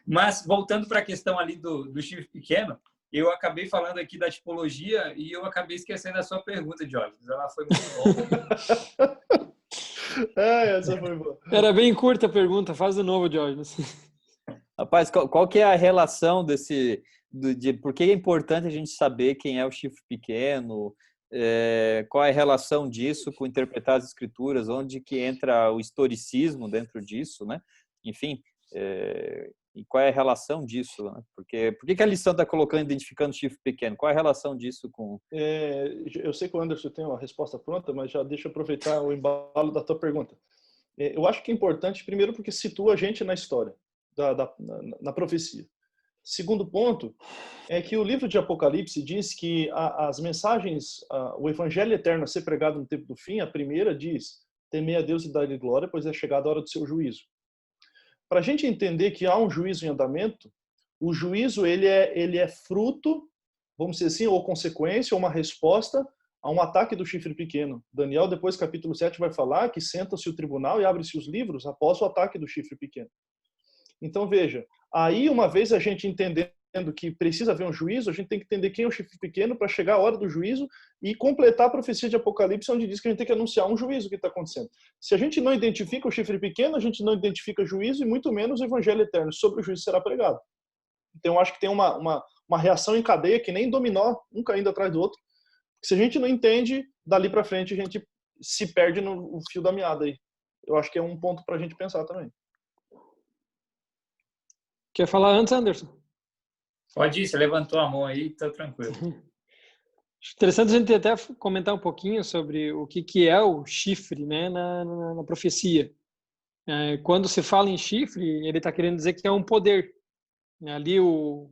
Mas, voltando para a questão ali do chifre pequeno, eu acabei falando aqui da tipologia e eu acabei esquecendo a sua pergunta, Jorge. Ela foi muito longa. Essa foi boa. Era bem curta a pergunta, faz de novo, Jorge. Rapaz, qual que é a relação de por que é importante a gente saber quem é o chifre pequeno? Qual é a relação disso com interpretar as escrituras? Onde que entra o historicismo dentro disso, né? Enfim, e qual é a relação disso? Né? Por que a lição está colocando, identificando o chifre pequeno? Qual é a relação disso com... Eu sei que o Anderson tem uma resposta pronta, mas já deixa eu aproveitar o embalo da tua pergunta. Eu acho que é importante, primeiro, porque situa a gente na história, na profecia. Segundo ponto é que o livro de Apocalipse diz que as mensagens, o evangelho eterno a ser pregado no tempo do fim, a primeira diz: temei a Deus e dar-lhe glória, pois é chegada a hora do seu juízo. Para a gente entender que há um juízo em andamento, o juízo ele é fruto, vamos dizer assim, ou consequência, ou uma resposta a um ataque do chifre pequeno. Daniel, depois, capítulo 7, vai falar que senta-se o tribunal e abre-se os livros após o ataque do chifre pequeno. Então, veja, aí uma vez a gente entendendo que precisa haver um juízo, a gente tem que entender quem é o chifre pequeno para chegar a hora do juízo e completar a profecia de Apocalipse, onde diz que a gente tem que anunciar um juízo que está acontecendo. Se a gente não identifica o chifre pequeno, a gente não identifica juízo e muito menos o evangelho eterno. Sobre o juízo será pregado. Então, eu acho que tem uma reação em cadeia que nem dominó, um caindo atrás do outro. Se a gente não entende, dali para frente a gente se perde no fio da meada aí. Eu acho que é um ponto para a gente pensar também. Quer falar antes, Anderson? Pode ir, você levantou a mão aí, tá tranquilo. Interessante a gente até comentar um pouquinho sobre o que é o chifre, né, na profecia. Quando se fala em chifre, ele está querendo dizer que é um poder. Ali o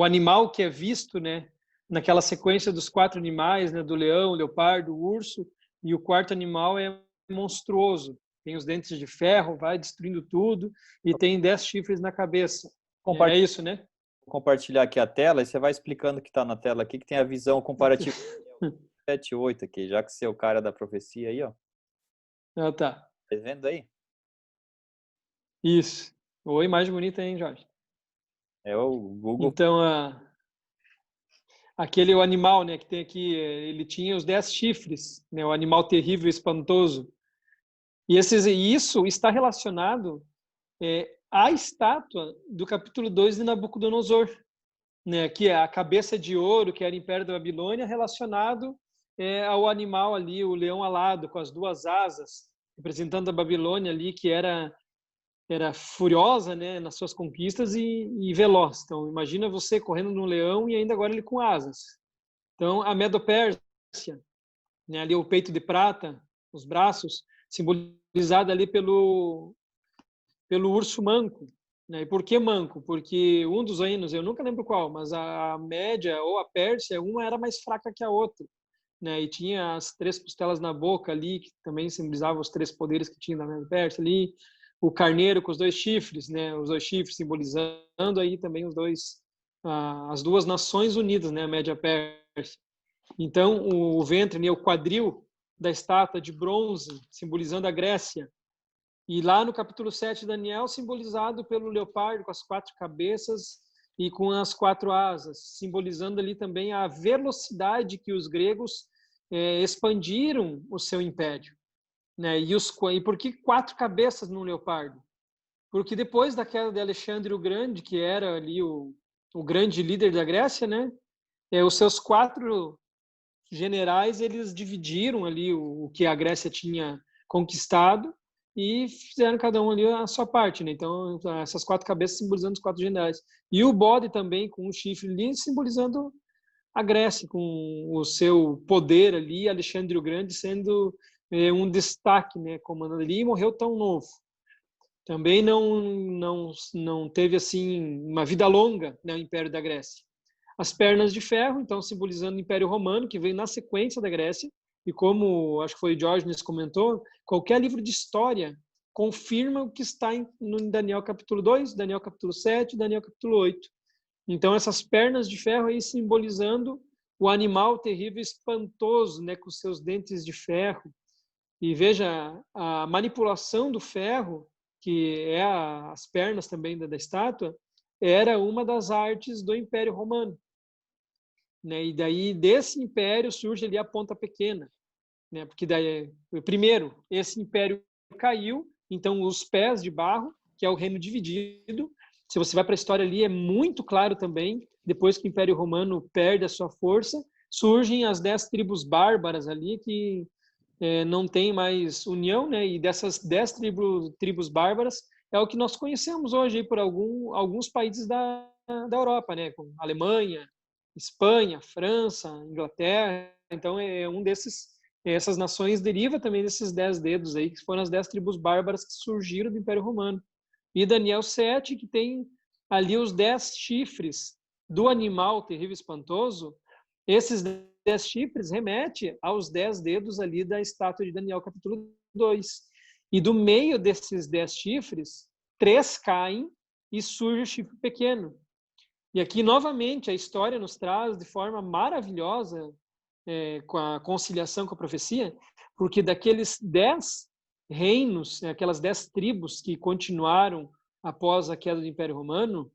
animal que é visto, né, naquela sequência dos 4 animais, né, do leão, leopardo, urso, e o quarto animal é monstruoso. tem os dentes de ferro, vai destruindo tudo, e tem 10 chifres na cabeça. É isso, né? Vou compartilhar aqui a tela e você vai explicando o que está na tela aqui, que tem a visão comparativa 7 e 8 aqui, já que você é o cara da profecia aí, ó. Ah, tá. Tá vendo aí? Isso. Oi, imagem bonita, hein, Jorge? É o Google. Então, o animal, né, que tem aqui, ele tinha os 10 chifres, né, o animal terrível e espantoso. E isso está relacionado à estátua do capítulo 2 de Nabucodonosor, né, que é a cabeça de ouro, que era o Império da Babilônia, relacionado ao animal ali, o leão alado, com as 2 asas, representando a Babilônia ali, que era furiosa, né, nas suas conquistas e veloz. Então, imagina você correndo num leão e ainda agora ele com asas. Então, a Medo-Pérsia, né, ali o peito de prata, os braços, simbolizado ali pelo urso manco. Né? E por que manco? Porque um dos reinos, eu nunca lembro qual, mas a Média ou a Pérsia, uma era mais fraca que a outra. Né? E tinha as 3 costelas na boca ali, que também simbolizavam os 3 poderes que tinha na Média-Pérsia ali. O carneiro com os 2 chifres, né? Os 2 chifres simbolizando aí também as 2 nações unidas, né? A Média-Pérsia. Então, o ventre, né? O quadril da estátua de bronze, simbolizando a Grécia. E lá no capítulo 7 de Daniel, simbolizado pelo leopardo com as 4 cabeças e com as 4 asas, simbolizando ali também a velocidade que os gregos expandiram o seu império. Né? E por que 4 cabeças num leopardo? Porque depois da queda de Alexandre o Grande, que era ali o grande líder da Grécia, né? Os seus 4 generais, eles dividiram ali o que a Grécia tinha conquistado e fizeram cada um ali a sua parte, né? Então, essas 4 cabeças simbolizando os 4 generais. E o bode também com um chifre ali simbolizando a Grécia, com o seu poder ali, Alexandre o Grande sendo um destaque, né, comandando ali, e morreu tão novo. Também não teve assim uma vida longa, né, o Império da Grécia. As pernas de ferro, então simbolizando o Império Romano, que veio na sequência da Grécia, e como acho que foi Diógenes comentou, qualquer livro de história confirma o que está no Daniel capítulo 2, Daniel capítulo 7, Daniel capítulo 8. Então essas pernas de ferro aí simbolizando o animal terrível e espantoso, né, com seus dentes de ferro. E veja, a manipulação do ferro, que é as pernas também da estátua, era uma das artes do Império Romano. Né? E daí, desse império, surge ali a ponta pequena. Né? Porque daí, primeiro, esse império caiu, então os pés de barro, que é o reino dividido, se você vai para a história ali, é muito claro também, depois que o Império Romano perde a sua força, surgem as 10 tribos bárbaras ali, que não tem mais união, né? E dessas 10 tribos bárbaras é o que nós conhecemos hoje aí por alguns países da Europa, né? Como Alemanha, Espanha, França, Inglaterra. Então essas nações deriva também desses 10 dedos aí, que foram as 10 tribos bárbaras que surgiram do Império Romano. E Daniel 7, que tem ali os 10 chifres do animal terrível e espantoso. Esses 10 chifres remete aos 10 dedos ali da estátua de Daniel, capítulo 2. E do meio desses 10 chifres, 3 caem e surge o chifre pequeno. E aqui, novamente, a história nos traz de forma maravilhosa, com a conciliação com a profecia, porque daqueles 10 reinos, aquelas 10 tribos que continuaram após a queda do Império Romano,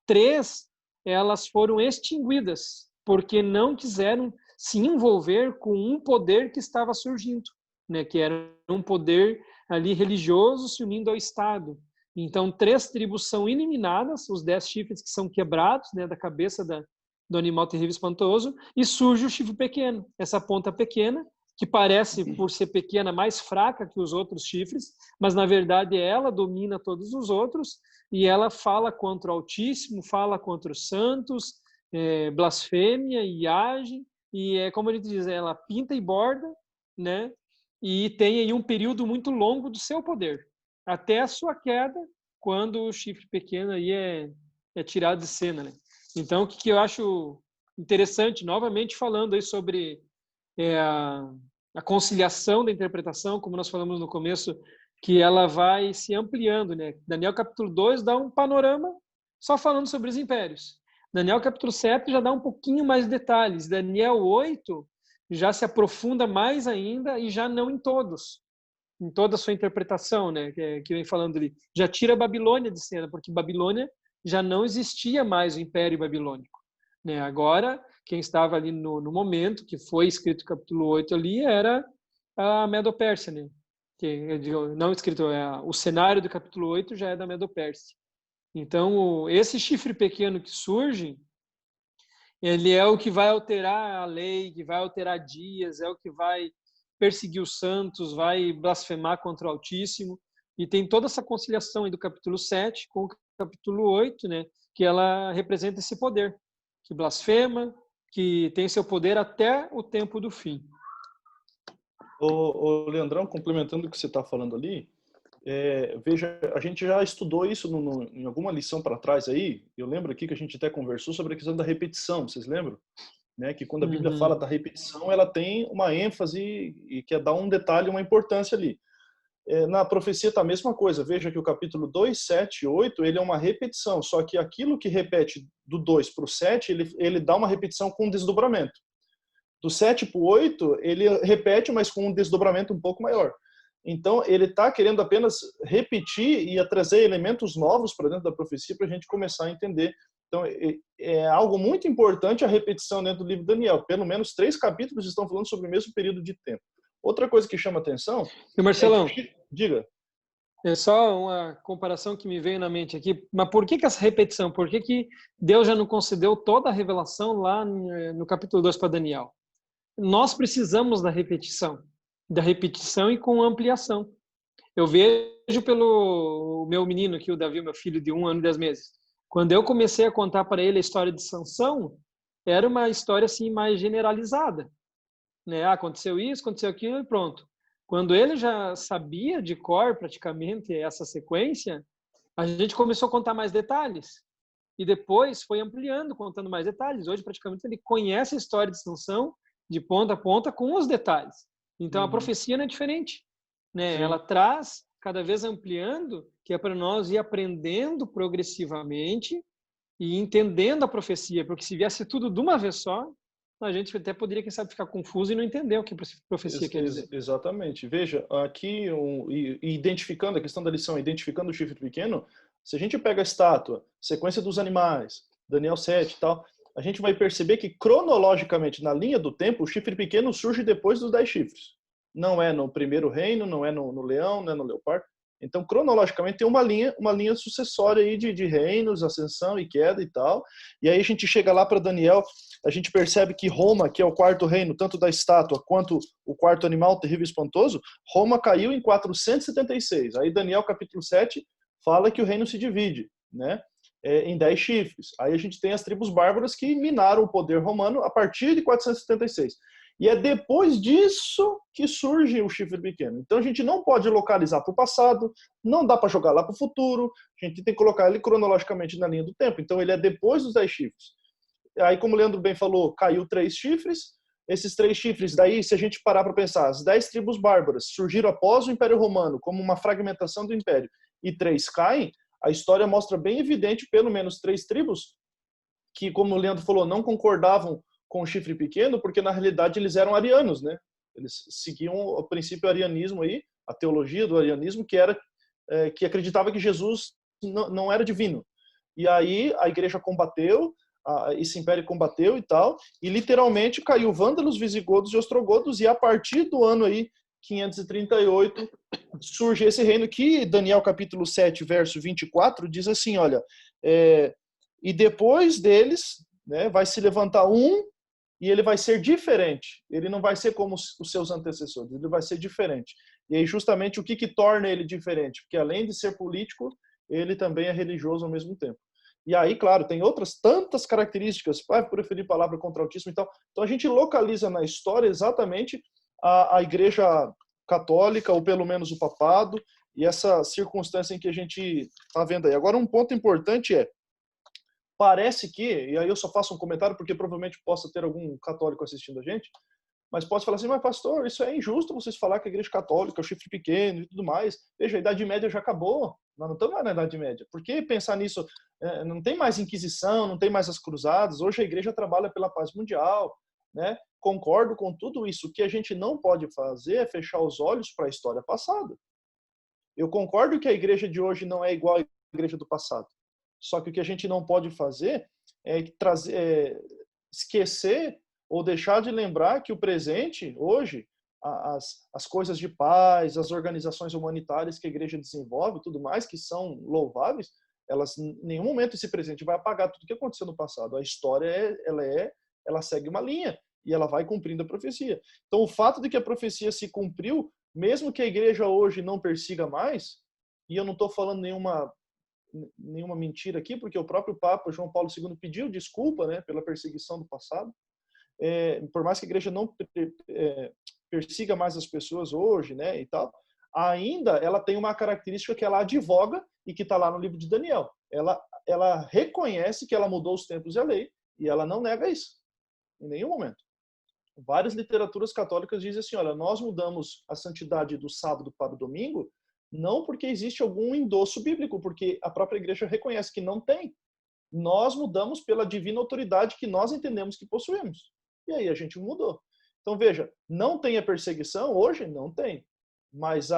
3 elas foram extinguidas, porque não quiseram se envolver com um poder que estava surgindo, né, que era um poder ali religioso se unindo ao Estado. Então, 3 tribos são eliminadas, os 10 chifres que são quebrados, né, da cabeça do animal terrível e espantoso, e surge o chifre pequeno, essa ponta pequena, que parece, por ser pequena, mais fraca que os outros chifres, mas, na verdade, ela domina todos os outros, e ela fala contra o Altíssimo, fala contra os santos, blasfêmia e age, e como a gente diz, ela pinta e borda, né? E tem aí um período muito longo do seu poder, até a sua queda, quando o chifre pequeno aí é tirado de cena, né? Então, o que eu acho interessante, novamente falando aí sobre a conciliação da interpretação, como nós falamos no começo, que ela vai se ampliando, né? Daniel capítulo 2 dá um panorama só falando sobre os impérios. Daniel capítulo 7 já dá um pouquinho mais de detalhes. Daniel 8 já se aprofunda mais ainda e já não em todos, em toda a sua interpretação, né? Que vem falando ali. Já tira a Babilônia de cena, porque Babilônia já não existia mais o Império Babilônico, né? Agora, quem estava ali no momento que foi escrito o capítulo 8 ali era a Medo-Pérsia, né? Não escrito, o cenário do capítulo 8 já é da Medo-Pérsia. Então, esse chifre pequeno que surge, ele é o que vai alterar a lei, que vai alterar dias, é o que vai perseguir os santos, vai blasfemar contra o Altíssimo. E tem toda essa conciliação aí do capítulo 7 com o capítulo 8, né, que ela representa esse poder, que blasfema, que tem seu poder até o tempo do fim. Ô, Leandrão, complementando o que você está falando ali, veja, a gente já estudou isso em alguma lição para trás aí. Eu lembro aqui que a gente até conversou sobre a questão da repetição, vocês lembram? Né? Que quando a Bíblia fala da repetição, ela tem uma ênfase e quer dar um detalhe, uma importância ali. Na profecia está a mesma coisa. Veja que o capítulo 2, 7 e 8, ele é uma repetição, só que aquilo que repete do 2 para o 7, ele dá uma repetição com desdobramento. Do 7 para o 8, ele repete, mas com um desdobramento um pouco maior. Então, ele está querendo apenas repetir e trazer elementos novos para dentro da profecia para a gente começar a entender. Então, é algo muito importante a repetição dentro do livro de Daniel. Pelo menos 3 capítulos estão falando sobre o mesmo período de tempo. Outra coisa que chama atenção... E Marcelão, diga. É só uma comparação que me veio na mente aqui. Mas por que essa repetição? Por que Deus já não concedeu toda a revelação lá no capítulo 2 para Daniel? Nós precisamos da repetição e com ampliação. Eu vejo pelo meu menino aqui, o Davi, meu filho de 1 ano e 10 meses. Quando eu comecei a contar para ele a história de Sansão, era uma história assim mais generalizada, né? Aconteceu isso, aconteceu aquilo e pronto. Quando ele já sabia de cor praticamente essa sequência, a gente começou a contar mais detalhes. E depois foi ampliando, contando mais detalhes. Hoje praticamente ele conhece a história de Sansão de ponta a ponta com os detalhes. Então a profecia não é diferente, né? Sim. Ela traz cada vez ampliando, que é para nós ir aprendendo progressivamente e entendendo a profecia, porque se viesse tudo de uma vez só, a gente até poderia, quem sabe, ficar confuso e não entender o que a profecia quer dizer. Exatamente. Veja, aqui, identificando a questão da lição, identificando o chifre pequeno, se a gente pega a estátua, sequência dos animais, Daniel 7 e tal, a gente vai perceber que, cronologicamente, na linha do tempo, o chifre pequeno surge depois dos 10 chifres. Não é no primeiro reino, não é no leão, não é no leopardo. Então, cronologicamente, tem uma linha sucessória aí de reinos, ascensão e queda e tal. E aí a gente chega lá para Daniel, a gente percebe que Roma, que é o quarto reino, tanto da estátua quanto o quarto animal terrível e espantoso, Roma caiu em 476. Aí Daniel, capítulo 7, fala que o reino se divide, né? Em 10 chifres. Aí a gente tem as tribos bárbaras que minaram o poder romano a partir de 476. E é depois disso que surge o chifre pequeno. Então a gente não pode localizar para o passado, não dá para jogar lá para o futuro, a gente tem que colocar ele cronologicamente na linha do tempo. Então ele é depois dos 10 chifres. Aí, como o Leandro bem falou, caiu 3 chifres. Esses 3 chifres, daí, se a gente parar para pensar, as 10 tribos bárbaras surgiram após o Império Romano, como uma fragmentação do Império, e 3 caem, a história mostra bem evidente, pelo menos 3 tribos, que, como o Leandro falou, não concordavam com o chifre pequeno, porque na realidade eles eram arianos, né? Eles seguiam o princípio arianismo aí, a teologia do arianismo, que acreditava que Jesus não era divino. E aí a igreja combateu, esse império combateu e tal, e literalmente caiu vândalos, visigodos e ostrogodos, e a partir do ano aí 538 surge esse reino que Daniel capítulo 7, verso 24 diz assim, olha, e depois deles, né, vai se levantar um e ele vai ser diferente. Ele não vai ser como os seus antecessores, ele vai ser diferente. E aí justamente o que torna ele diferente? Porque além de ser político, ele também é religioso ao mesmo tempo. E aí, claro, tem outras tantas características, vai preferir palavra contra o autismo e tal. Então a gente localiza na história exatamente a igreja católica, ou pelo menos o papado, e essa circunstância em que a gente está vendo aí. Agora, um ponto importante parece que, e aí eu só faço um comentário porque provavelmente possa ter algum católico assistindo a gente, Mas pode falar assim, mas pastor, isso é injusto vocês falar que a igreja católica é o chifre pequeno e tudo mais. Veja, a Idade Média já acabou. Nós não estamos mais na Idade Média. Por que pensar nisso? Não tem mais Inquisição, não tem mais as cruzadas. Hoje a igreja trabalha pela paz mundial, né? Concordo com tudo isso. O que a gente não pode fazer é fechar os olhos para a história passada. Eu concordo que a igreja de hoje não é igual à igreja do passado. Só que o que a gente não pode fazer é esquecer ou deixar de lembrar que o presente, hoje, as coisas de paz, as organizações humanitárias que a igreja desenvolve, tudo mais, que são louváveis, elas, em nenhum momento esse presente vai apagar tudo que aconteceu no passado. A história, ela segue uma linha e ela vai cumprindo a profecia. Então, o fato de que a profecia se cumpriu, mesmo que a igreja hoje não persiga mais, e eu não estou falando nenhuma mentira aqui, porque o próprio Papa João Paulo II pediu desculpa, né, pela perseguição do passado. Por mais que a igreja não persiga mais as pessoas hoje, né, e tal, ainda ela tem uma característica que ela advoga e que está lá no livro de Daniel. Ela reconhece que ela mudou os tempos e a lei e ela não nega isso em nenhum momento. Várias literaturas católicas dizem assim, olha, nós mudamos a santidade do sábado para o domingo não porque existe algum endosso bíblico, porque a própria igreja reconhece que não tem. Nós mudamos pela divina autoridade que nós entendemos que possuímos. E aí a gente mudou. Então, veja, não tem a perseguição hoje? Não tem. Mas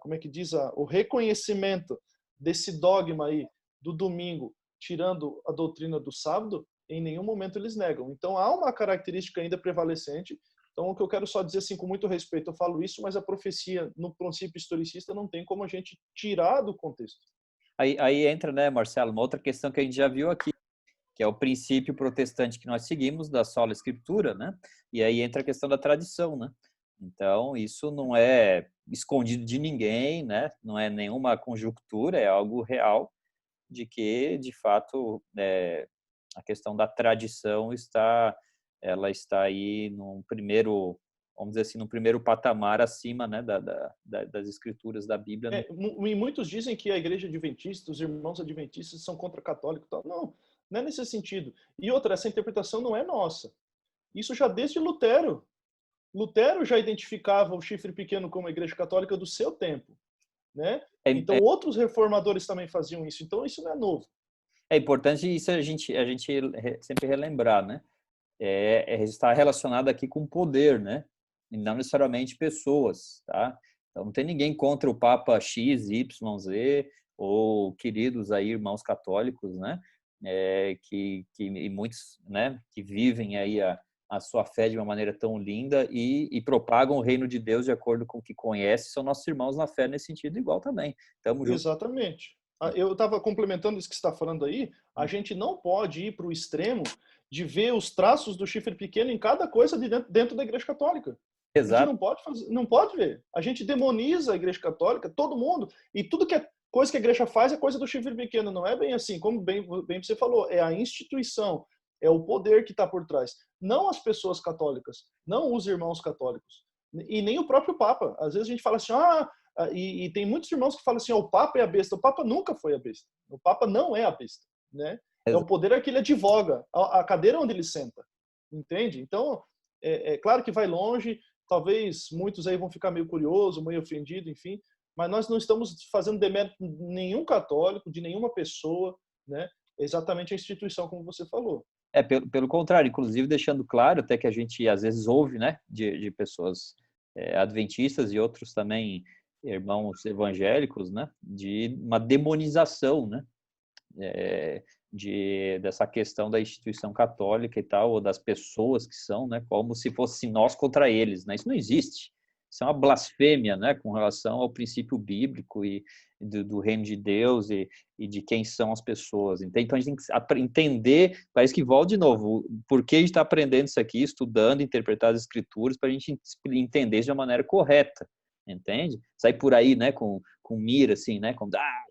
como é que diz? O reconhecimento desse dogma aí do domingo, tirando a doutrina do sábado, em nenhum momento eles negam. Então, há uma característica ainda prevalecente. Então, o que eu quero só dizer, assim, com muito respeito, eu falo isso, mas a profecia, no princípio historicista, não tem como a gente tirar do contexto. Aí entra, né, Marcelo, uma outra questão que a gente já viu aqui, que é o princípio protestante que nós seguimos, da sola escritura, né? E aí entra a questão da tradição, né? Então, isso não é escondido de ninguém, né? Não é nenhuma conjectura, é algo real, de que, de fato, a questão da tradição ela está aí num primeiro, vamos dizer assim, num primeiro patamar acima, né, das escrituras da Bíblia. E muitos dizem que a igreja adventista, os irmãos adventistas são contra católico e tal. Não é nesse sentido. E outra, essa interpretação não é nossa. Isso já desde Lutero. Lutero já identificava o chifre pequeno como a igreja católica do seu tempo, né? Então outros reformadores também faziam isso. Então isso não é novo. É importante isso a gente sempre relembrar, né? Está relacionado aqui com poder, né? E não necessariamente pessoas, tá? Então não tem ninguém contra o Papa X, Y, Z ou queridos aí irmãos católicos, né? E muitos, né? Que vivem aí a sua fé de uma maneira tão linda e propagam o reino de Deus de acordo com o que conhece, são nossos irmãos na fé nesse sentido igual também. Tamo junto. Exatamente. Eu estava complementando isso que você está falando aí. A gente não pode ir para o extremo de ver os traços do chifre pequeno em cada coisa dentro da Igreja Católica. Exato. A gente não pode fazer, não pode ver. A gente demoniza a Igreja Católica, todo mundo, e tudo que é coisa que a Igreja faz é coisa do chifre pequeno. Não é bem assim, como bem você falou, é a instituição, é o poder que está por trás. Não as pessoas católicas, não os irmãos católicos, e nem o próprio Papa. Às vezes a gente fala assim, e tem muitos irmãos que falam assim, o Papa é a besta. O Papa nunca foi a besta. O Papa não é a besta, né? É o poder que ele advoga, a cadeira onde ele senta, entende? Então, é claro que vai longe, talvez muitos aí vão ficar meio curiosos, meio ofendidos, enfim, mas nós não estamos fazendo demérito nenhum católico, de nenhuma pessoa, né? Exatamente a instituição, como você falou. Pelo contrário, inclusive deixando claro, até que a gente às vezes ouve, né, de pessoas adventistas e outros também irmãos evangélicos, né, de uma demonização, né, dessa questão da instituição católica e tal, ou das pessoas que são, né, como se fosse nós contra eles, né? Isso não existe. Isso é uma blasfêmia, né, com relação ao princípio bíblico e do reino de Deus e de quem são as pessoas. Então a gente tem que entender, parece que volta de novo, por que a gente está aprendendo isso aqui, estudando, interpretar as escrituras, para a gente entender isso de uma maneira correta, entende? Sair por aí, né, com mira, assim, né, com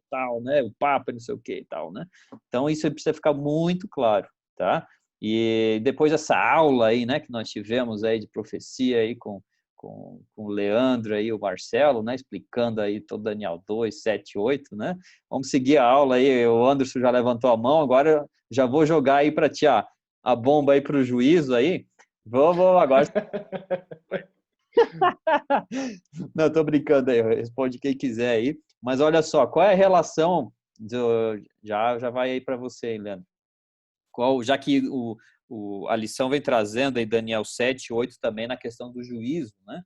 tal, né, o Papa, não sei o que e tal, né? Então isso precisa ficar muito claro, tá? E depois dessa aula aí, né, que nós tivemos aí de profecia aí com o Leandro aí, o Marcelo, né, explicando aí todo Daniel 2, 7, 8, né? Vamos seguir a aula aí, o Anderson já levantou a mão, agora já vou jogar aí para ti a bomba aí para o juízo aí. Vou agora. Não, tô brincando aí, responde quem quiser aí. Mas olha só, qual é a relação, já vai aí para você, hein, Leandro. Já que a lição vem trazendo aí Daniel 7, 8 também na questão do juízo, né?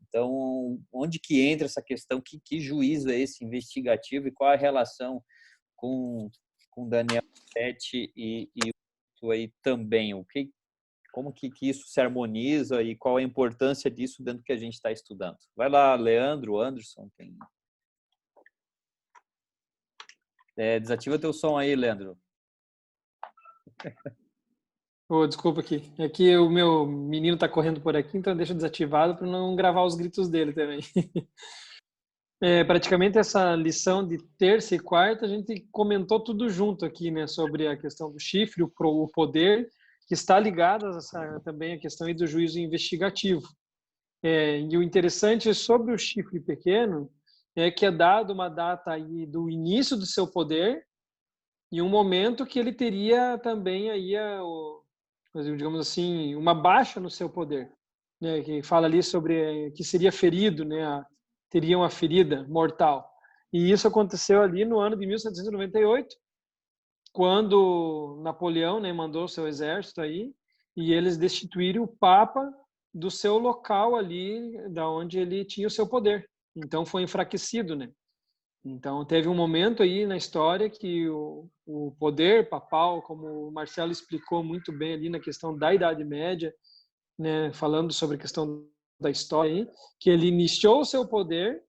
Então, onde que entra essa questão? Que juízo é esse investigativo e qual a relação com Daniel 7 e 8 aí também? Como que isso se harmoniza e qual a importância disso dentro do que a gente está estudando? Vai lá, Leandro, Anderson. Desativa teu som aí, Leandro. Desculpa aqui. É que o meu menino está correndo por aqui, então deixa desativado para não gravar os gritos dele também. Praticamente essa lição de terça e quarta, a gente comentou tudo junto aqui, né? Sobre a questão do chifre, o poder, que está ligada também a questão aí do juízo investigativo. E o interessante sobre o chifre pequeno é que é dado uma data aí do início do seu poder e um momento que ele teria também aí digamos assim, uma baixa no seu poder, né? Que fala ali sobre que seria ferido, né? Teria uma ferida mortal. E isso aconteceu ali no ano de 1798, quando Napoleão, né, mandou seu exército aí e eles destituíram o Papa do seu local ali, da onde ele tinha o seu poder. Então foi enfraquecido, né? Então teve um momento aí na história que o poder papal, como o Marcelo explicou muito bem ali na questão da Idade Média, né, falando sobre a questão da história aí, que ele iniciou o seu poder,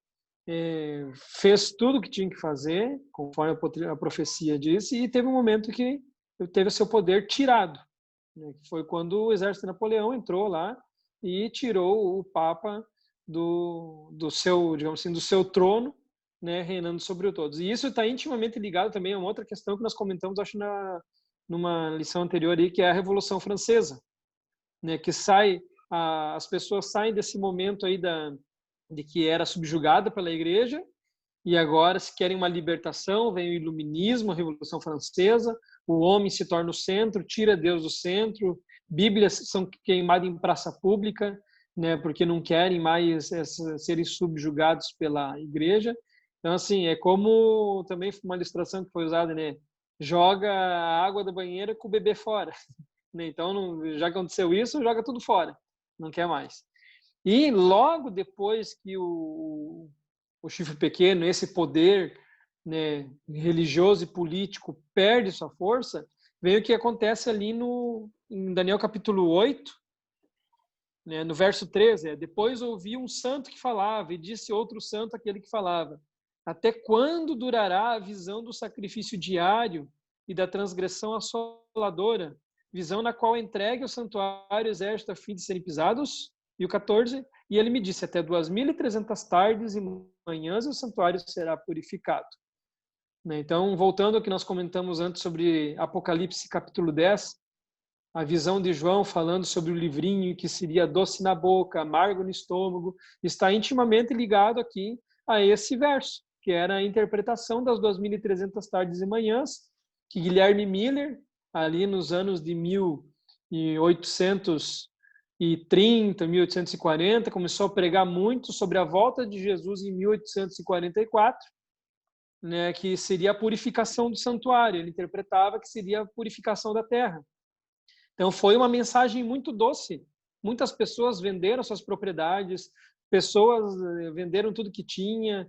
fez tudo o que tinha que fazer, conforme a profecia disse, e teve um momento que teve o seu poder tirado, né, que foi quando o exército de Napoleão entrou lá e tirou o Papa do seu, digamos assim, do seu trono, né, reinando sobre todos. E isso está intimamente ligado também a uma outra questão que nós comentamos, acho, numa lição anterior aí, que é a Revolução Francesa, né, que as pessoas saem desse momento aí de que era subjugada pela Igreja e agora se querem uma libertação, vem o Iluminismo, a Revolução Francesa, o homem se torna o centro, tira Deus do centro, Bíblias são queimadas em praça pública, né, porque não querem mais serem subjugados pela Igreja. Então, assim, é como também uma ilustração que foi usada, né? Joga a água da banheira com o bebê fora. Então, já aconteceu isso, joga tudo fora. Não quer mais. E logo depois que o chifre pequeno, esse poder, né, religioso e político, perde sua força, vem o que acontece ali em Daniel capítulo 8, né, no verso 13. Depois ouvi um santo que falava, e disse outro santo aquele que falava: até quando durará a visão do sacrifício diário e da transgressão assoladora, visão na qual entregue o santuário exército a fim de serem pisados? E o 14, e ele me disse, até 2.300 tardes e manhãs o santuário será purificado. Então, voltando ao que nós comentamos antes sobre Apocalipse capítulo 10, a visão de João falando sobre o livrinho que seria doce na boca, amargo no estômago, está intimamente ligado aqui a esse verso, que era a interpretação das 2.300 tardes e manhãs, que Guilherme Miller, ali nos anos de 1830, 1840, começou a pregar muito sobre a volta de Jesus em 1844, né, que seria a purificação do santuário. Ele interpretava que seria a purificação da terra. Então, foi uma mensagem muito doce. Muitas pessoas venderam suas propriedades, pessoas venderam tudo que tinha,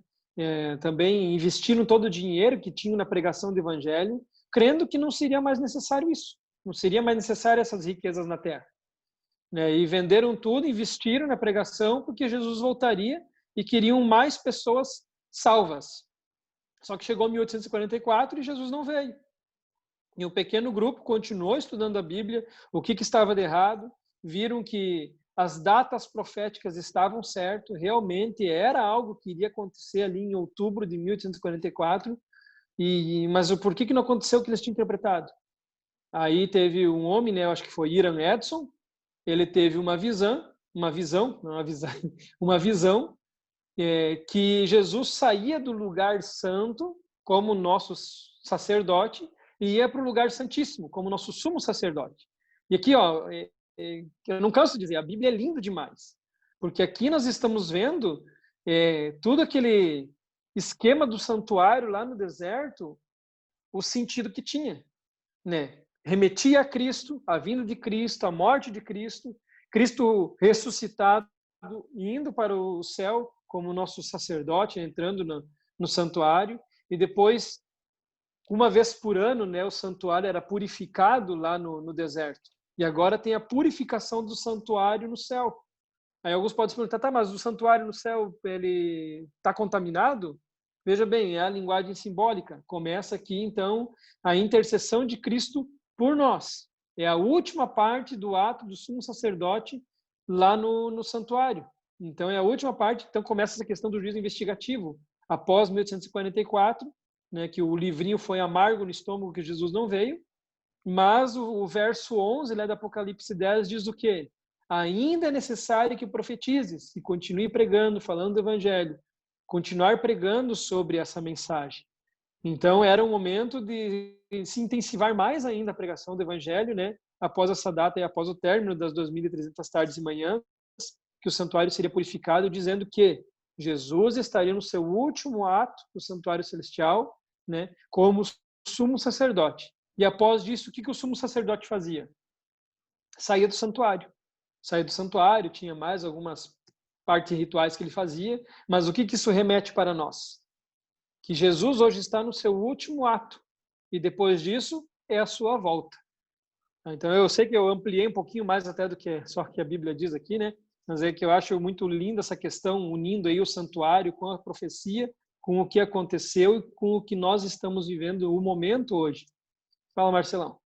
também investiram todo o dinheiro que tinham na pregação do evangelho, crendo que não seria mais necessário isso, não seria mais necessário essas riquezas na terra. E venderam tudo, investiram na pregação, porque Jesus voltaria e queriam mais pessoas salvas. Só que chegou 1844 e Jesus não veio. E um pequeno grupo continuou estudando a Bíblia, o que estava de errado, viram que as datas proféticas estavam certas, realmente era algo que iria acontecer ali em outubro de 1844, mas o porquê que não aconteceu o que eles tinham interpretado? Aí teve um homem, né, eu acho que foi Hiram Edson, ele teve uma visão que Jesus saía do lugar santo como nosso sacerdote e ia para o lugar santíssimo como nosso sumo sacerdote. E aqui, que eu não canso de dizer, a Bíblia é linda demais. Porque aqui nós estamos vendo tudo aquele esquema do santuário lá no deserto, o sentido que tinha, né? Remetia a Cristo, a vinda de Cristo, a morte de Cristo, Cristo ressuscitado, indo para o céu como nosso sacerdote, entrando no santuário, e depois, uma vez por ano, né, o santuário era purificado lá no deserto. E agora tem a purificação do santuário no céu. Aí alguns podem se perguntar, tá, mas o santuário no céu, ele está contaminado? Veja bem, é a linguagem simbólica. Começa aqui, então, a intercessão de Cristo por nós. É a última parte do ato do sumo sacerdote lá no santuário. Então, é a última parte. Então, começa essa questão do juízo investigativo. Após 1844, né, que o livrinho foi amargo no estômago, que Jesus não veio. Mas o verso 11, lá do Apocalipse 10, diz o quê? Ainda é necessário que profetizes, que continue pregando, falando do evangelho, continuar pregando sobre essa mensagem. Então, era um momento de se intensivar mais ainda a pregação do evangelho, né? Após essa data e após o término das 2.300 tardes e manhãs, que o santuário seria purificado, dizendo que Jesus estaria no seu último ato do santuário celestial, né? Como sumo sacerdote. E após disso, o que o sumo sacerdote fazia? Saía do santuário. Saía do santuário, tinha mais algumas partes rituais que ele fazia, mas o que isso remete para nós? Que Jesus hoje está no seu último ato, e depois disso é a sua volta. Então eu sei que eu ampliei um pouquinho mais até do que só que a Bíblia diz aqui, né? Mas é que eu acho muito linda essa questão, unindo aí o santuário com a profecia, com o que aconteceu e com o que nós estamos vivendo o momento hoje. Fala, Marcelão.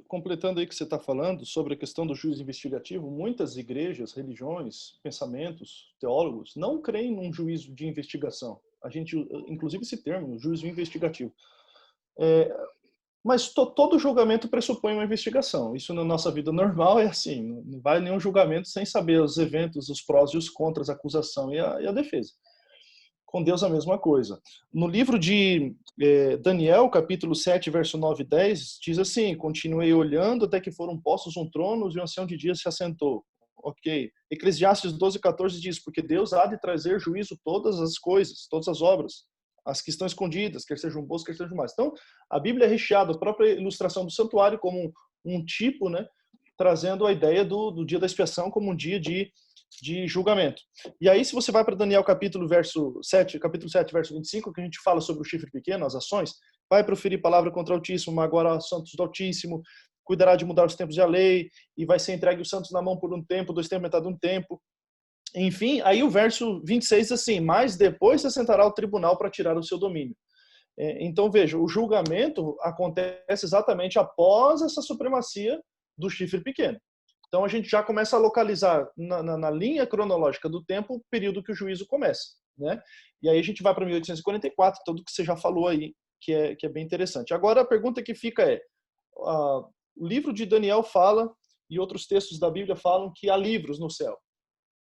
Completando aí o que você está falando sobre a questão do juízo investigativo, muitas igrejas, religiões, pensamentos, teólogos não creem num juízo de investigação. A gente, inclusive esse termo, juízo investigativo. Mas todo julgamento pressupõe uma investigação. Isso na nossa vida normal é assim, não vai nenhum julgamento sem saber os eventos, os prós e os contras, a acusação e a defesa. Com Deus a mesma coisa. No livro de Daniel, capítulo 7, verso 9 e 10, diz assim: continuei olhando até que foram postos um trono e o ancião de dias se assentou. Ok. Eclesiastes 12, 14 diz: porque Deus há de trazer juízo todas as coisas, todas as obras, as que estão escondidas, quer sejam boas, quer sejam más. Então, a Bíblia é recheada, a própria ilustração do santuário como um tipo, né, trazendo a ideia do dia da expiação como um dia de julgamento. E aí, se você vai para Daniel capítulo 7, verso 25, que a gente fala sobre o chifre pequeno, as ações, vai proferir palavra contra o Altíssimo, magoará os santos do Altíssimo, cuidará de mudar os tempos da lei, e vai ser entregue os santos na mão por um tempo, 2 tempos, metade de um tempo. Enfim, aí o verso 26 diz assim: mas depois se assentará ao tribunal para tirar o seu domínio. Então, veja, o julgamento acontece exatamente após essa supremacia do chifre pequeno. Então, a gente já começa a localizar na linha cronológica do tempo o período que o juízo começa, né? E aí a gente vai para 1844, tudo que você já falou aí, que é bem interessante. Agora, a pergunta que fica o livro de Daniel fala, e outros textos da Bíblia falam que há livros no céu.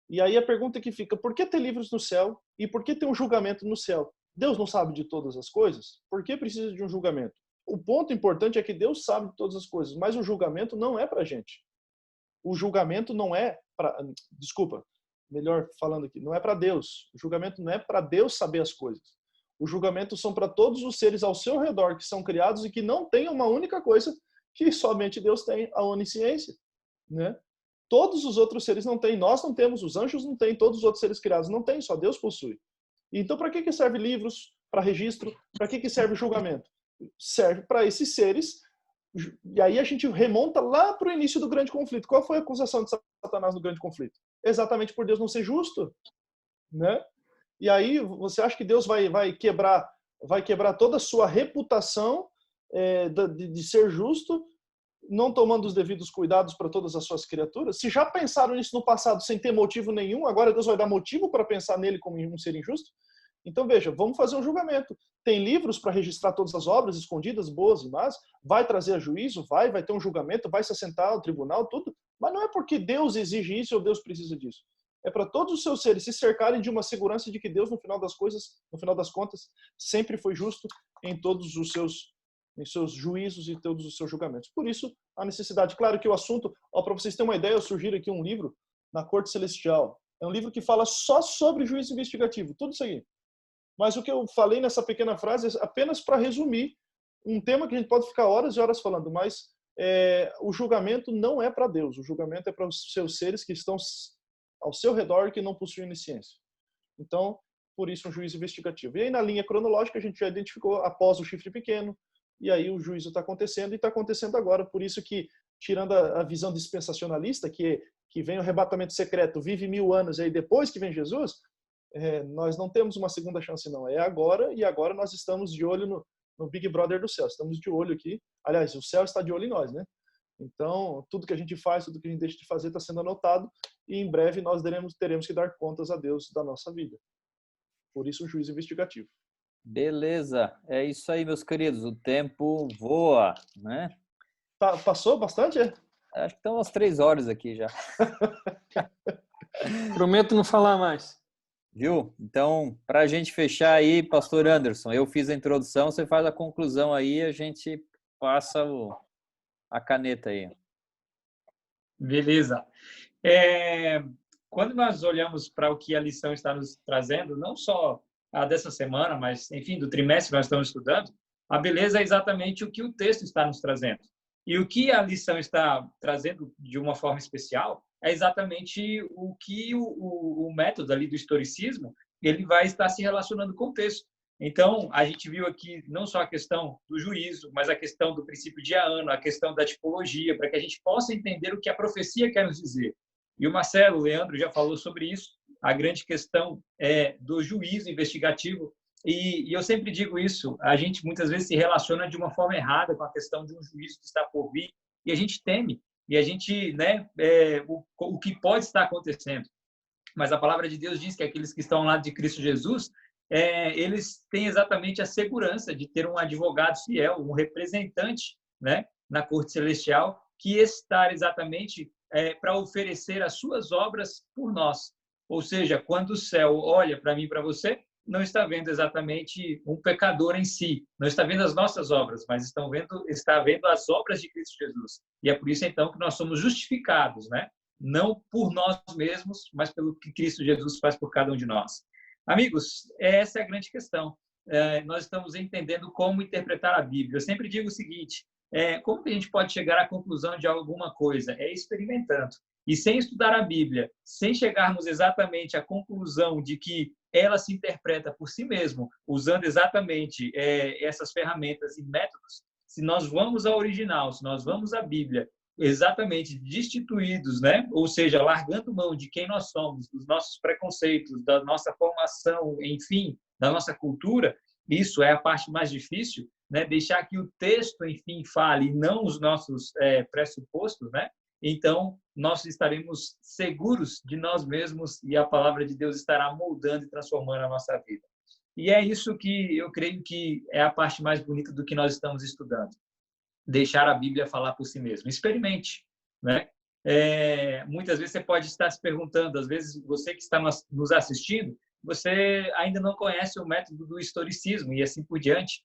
E aí a pergunta que fica: por que ter livros no céu e por que ter um julgamento no céu? Deus não sabe de todas as coisas? Por que precisa de um julgamento? O ponto importante é que Deus sabe de todas as coisas, mas o julgamento não é para a gente. O julgamento não é para... Desculpa, melhor falando aqui. Não é para Deus. O julgamento não é para Deus saber as coisas. O julgamento são para todos os seres ao seu redor que são criados e que não têm uma única coisa que somente Deus tem, a onisciência, né? Todos os outros seres não têm. Nós não temos, os anjos não têm, todos os outros seres criados não têm, só Deus possui. Então, para que serve livros? Para registro? Para que serve julgamento? Serve para esses seres. E aí a gente remonta lá para o início do grande conflito. Qual foi a acusação de Satanás no grande conflito? Exatamente por Deus não ser justo, né? E aí você acha que Deus vai quebrar toda a sua reputação de ser justo, não tomando os devidos cuidados para todas as suas criaturas? Se já pensaram nisso no passado sem ter motivo nenhum, agora Deus vai dar motivo para pensar nele como um ser injusto? Então, veja, vamos fazer um julgamento. Tem livros para registrar todas as obras escondidas, boas e más, vai trazer a juízo, vai ter um julgamento, vai se assentar ao tribunal, tudo. Mas não é porque Deus exige isso ou Deus precisa disso. É para todos os seus seres se cercarem de uma segurança de que Deus, no final das contas, sempre foi justo em todos os seus em seus juízos e todos os seus julgamentos. Por isso, a necessidade. Claro que o assunto, para vocês terem uma ideia, eu sugiro aqui um livro, Na Corte Celestial. É um livro que fala só sobre juízo investigativo, tudo isso aí. Mas o que eu falei nessa pequena frase é apenas para resumir um tema que a gente pode ficar horas e horas falando, mas o julgamento não é para Deus, o julgamento é para os seus seres que estão ao seu redor que não possuem onisciência. Então, por isso, um juízo investigativo. E aí, na linha cronológica, a gente já identificou após o chifre pequeno, e aí o juízo está acontecendo, e está acontecendo agora. Por isso que, tirando a visão dispensacionalista, que vem o arrebatamento secreto, vive 1000 anos, e aí depois que vem Jesus, nós não temos uma segunda chance, não. É agora, e agora nós estamos de olho no Big Brother do céu. Estamos de olho aqui. Aliás, o céu está de olho em nós, né? Então, tudo que a gente faz, tudo que a gente deixa de fazer está sendo anotado, e em breve nós teremos que dar contas a Deus da nossa vida. Por isso, um juízo investigativo. Beleza, é isso aí, meus queridos. O tempo voa, né? Passou bastante, é? Acho que estão umas 3 horas aqui já. Prometo não falar mais. Viu? Então, para a gente fechar aí, pastor Anderson, eu fiz a introdução, você faz a conclusão aí, a gente passa a caneta aí. Beleza. Quando nós olhamos para o que a lição está nos trazendo, não só a dessa semana, mas, enfim, do trimestre que nós estamos estudando, a beleza é exatamente o que o texto está nos trazendo. E o que a lição está trazendo de uma forma especial é exatamente o que o método ali do historicismo ele vai estar se relacionando com o texto. Então, a gente viu aqui não só a questão do juízo, mas a questão do princípio de Ano, a questão da tipologia, para que a gente possa entender o que a profecia quer nos dizer. E o Marcelo, o Leandro já falou sobre isso, a grande questão do juízo investigativo. E eu sempre digo isso, a gente muitas vezes se relaciona de uma forma errada com a questão de um juízo que está por vir, e a gente teme, e a gente, o que pode estar acontecendo. Mas a palavra de Deus diz que aqueles que estão ao lado de Cristo Jesus, eles têm exatamente a segurança de ter um advogado fiel, um representante, né, na corte celestial, que está exatamente para oferecer as suas obras por nós. Ou seja, quando o céu olha para mim e para você, não está vendo exatamente um pecador em si, não está vendo as nossas obras, mas está vendo as obras de Cristo Jesus. E é por isso, então, que nós somos justificados, né? Não por nós mesmos, mas pelo que Cristo Jesus faz por cada um de nós. Amigos, essa é a grande questão. Nós estamos entendendo como interpretar a Bíblia. Eu sempre digo o seguinte, como que a gente pode chegar à conclusão de alguma coisa? É experimentando. E sem estudar a Bíblia, sem chegarmos exatamente à conclusão de que ela se interpreta por si mesmo, usando exatamente essas ferramentas e métodos, se nós vamos ao original, se nós vamos à Bíblia, exatamente destituídos, né? Ou seja, largando mão de quem nós somos, dos nossos preconceitos, da nossa formação, enfim, da nossa cultura, isso é a parte mais difícil, né? Deixar que o texto, enfim, fale, e não os nossos pressupostos, né? Então, nós estaremos seguros de nós mesmos e a palavra de Deus estará moldando e transformando a nossa vida. E é isso que eu creio que é a parte mais bonita do que nós estamos estudando. Deixar a Bíblia falar por si mesmo. Experimente, né? Muitas vezes você pode estar se perguntando, às vezes você que está nos assistindo, você ainda não conhece o método do historicismo e assim por diante.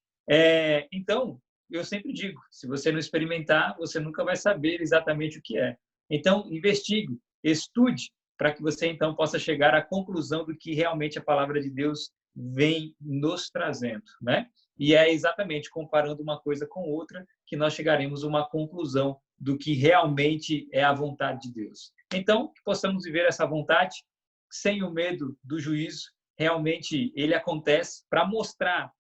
Então, eu sempre digo, se você não experimentar, você nunca vai saber exatamente o que é. Então, investigue, estude, para que você, então, possa chegar à conclusão do que realmente a palavra de Deus vem nos trazendo, né? E é exatamente comparando uma coisa com outra que nós chegaremos a uma conclusão do que realmente é a vontade de Deus. Então, que possamos viver essa vontade sem o medo do juízo. Realmente, ele acontece para mostrar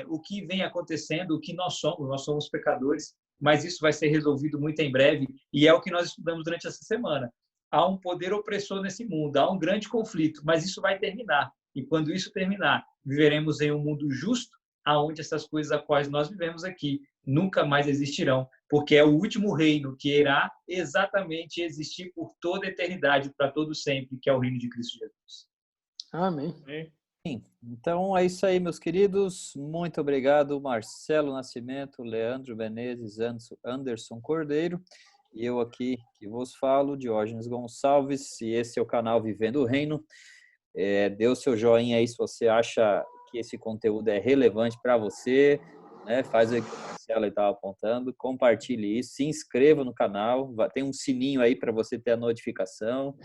o que vem acontecendo, o que nós somos pecadores, mas isso vai ser resolvido muito em breve, e é o que nós estudamos durante essa semana. Há um poder opressor nesse mundo, há um grande conflito, mas isso vai terminar, e quando isso terminar, viveremos em um mundo justo, aonde essas coisas a quais nós vivemos aqui nunca mais existirão, porque é o último reino que irá exatamente existir por toda a eternidade, para todo sempre, que é o reino de Cristo Jesus. Amém. Então é isso aí, meus queridos. Muito obrigado, Marcelo Nascimento, Leandro Menezes, Anderson Cordeiro. E eu aqui que vos falo, Diógenes Gonçalves. E esse é o canal Vivendo o Reino. Dê o seu joinha aí se você acha que esse conteúdo é relevante para você, né? Faz o que o Marcelo estava apontando, compartilhe isso, se inscreva no canal, tem um sininho aí para você ter a notificação,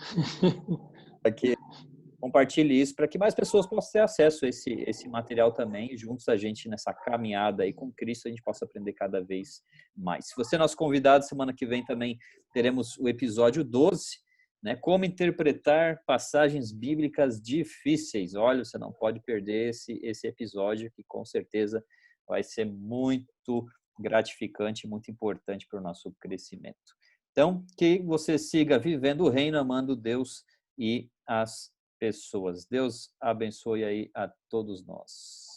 compartilhe isso para que mais pessoas possam ter acesso a esse material também, e juntos a gente nessa caminhada aí com Cristo a gente possa aprender cada vez mais. Se você é nosso convidado, semana que vem também teremos o episódio 12, né? Como interpretar passagens bíblicas difíceis. Olha, você não pode perder esse episódio, que com certeza vai ser muito gratificante, muito importante para o nosso crescimento. Então, que você siga vivendo o reino, amando Deus e as pessoas. Deus abençoe aí a todos nós.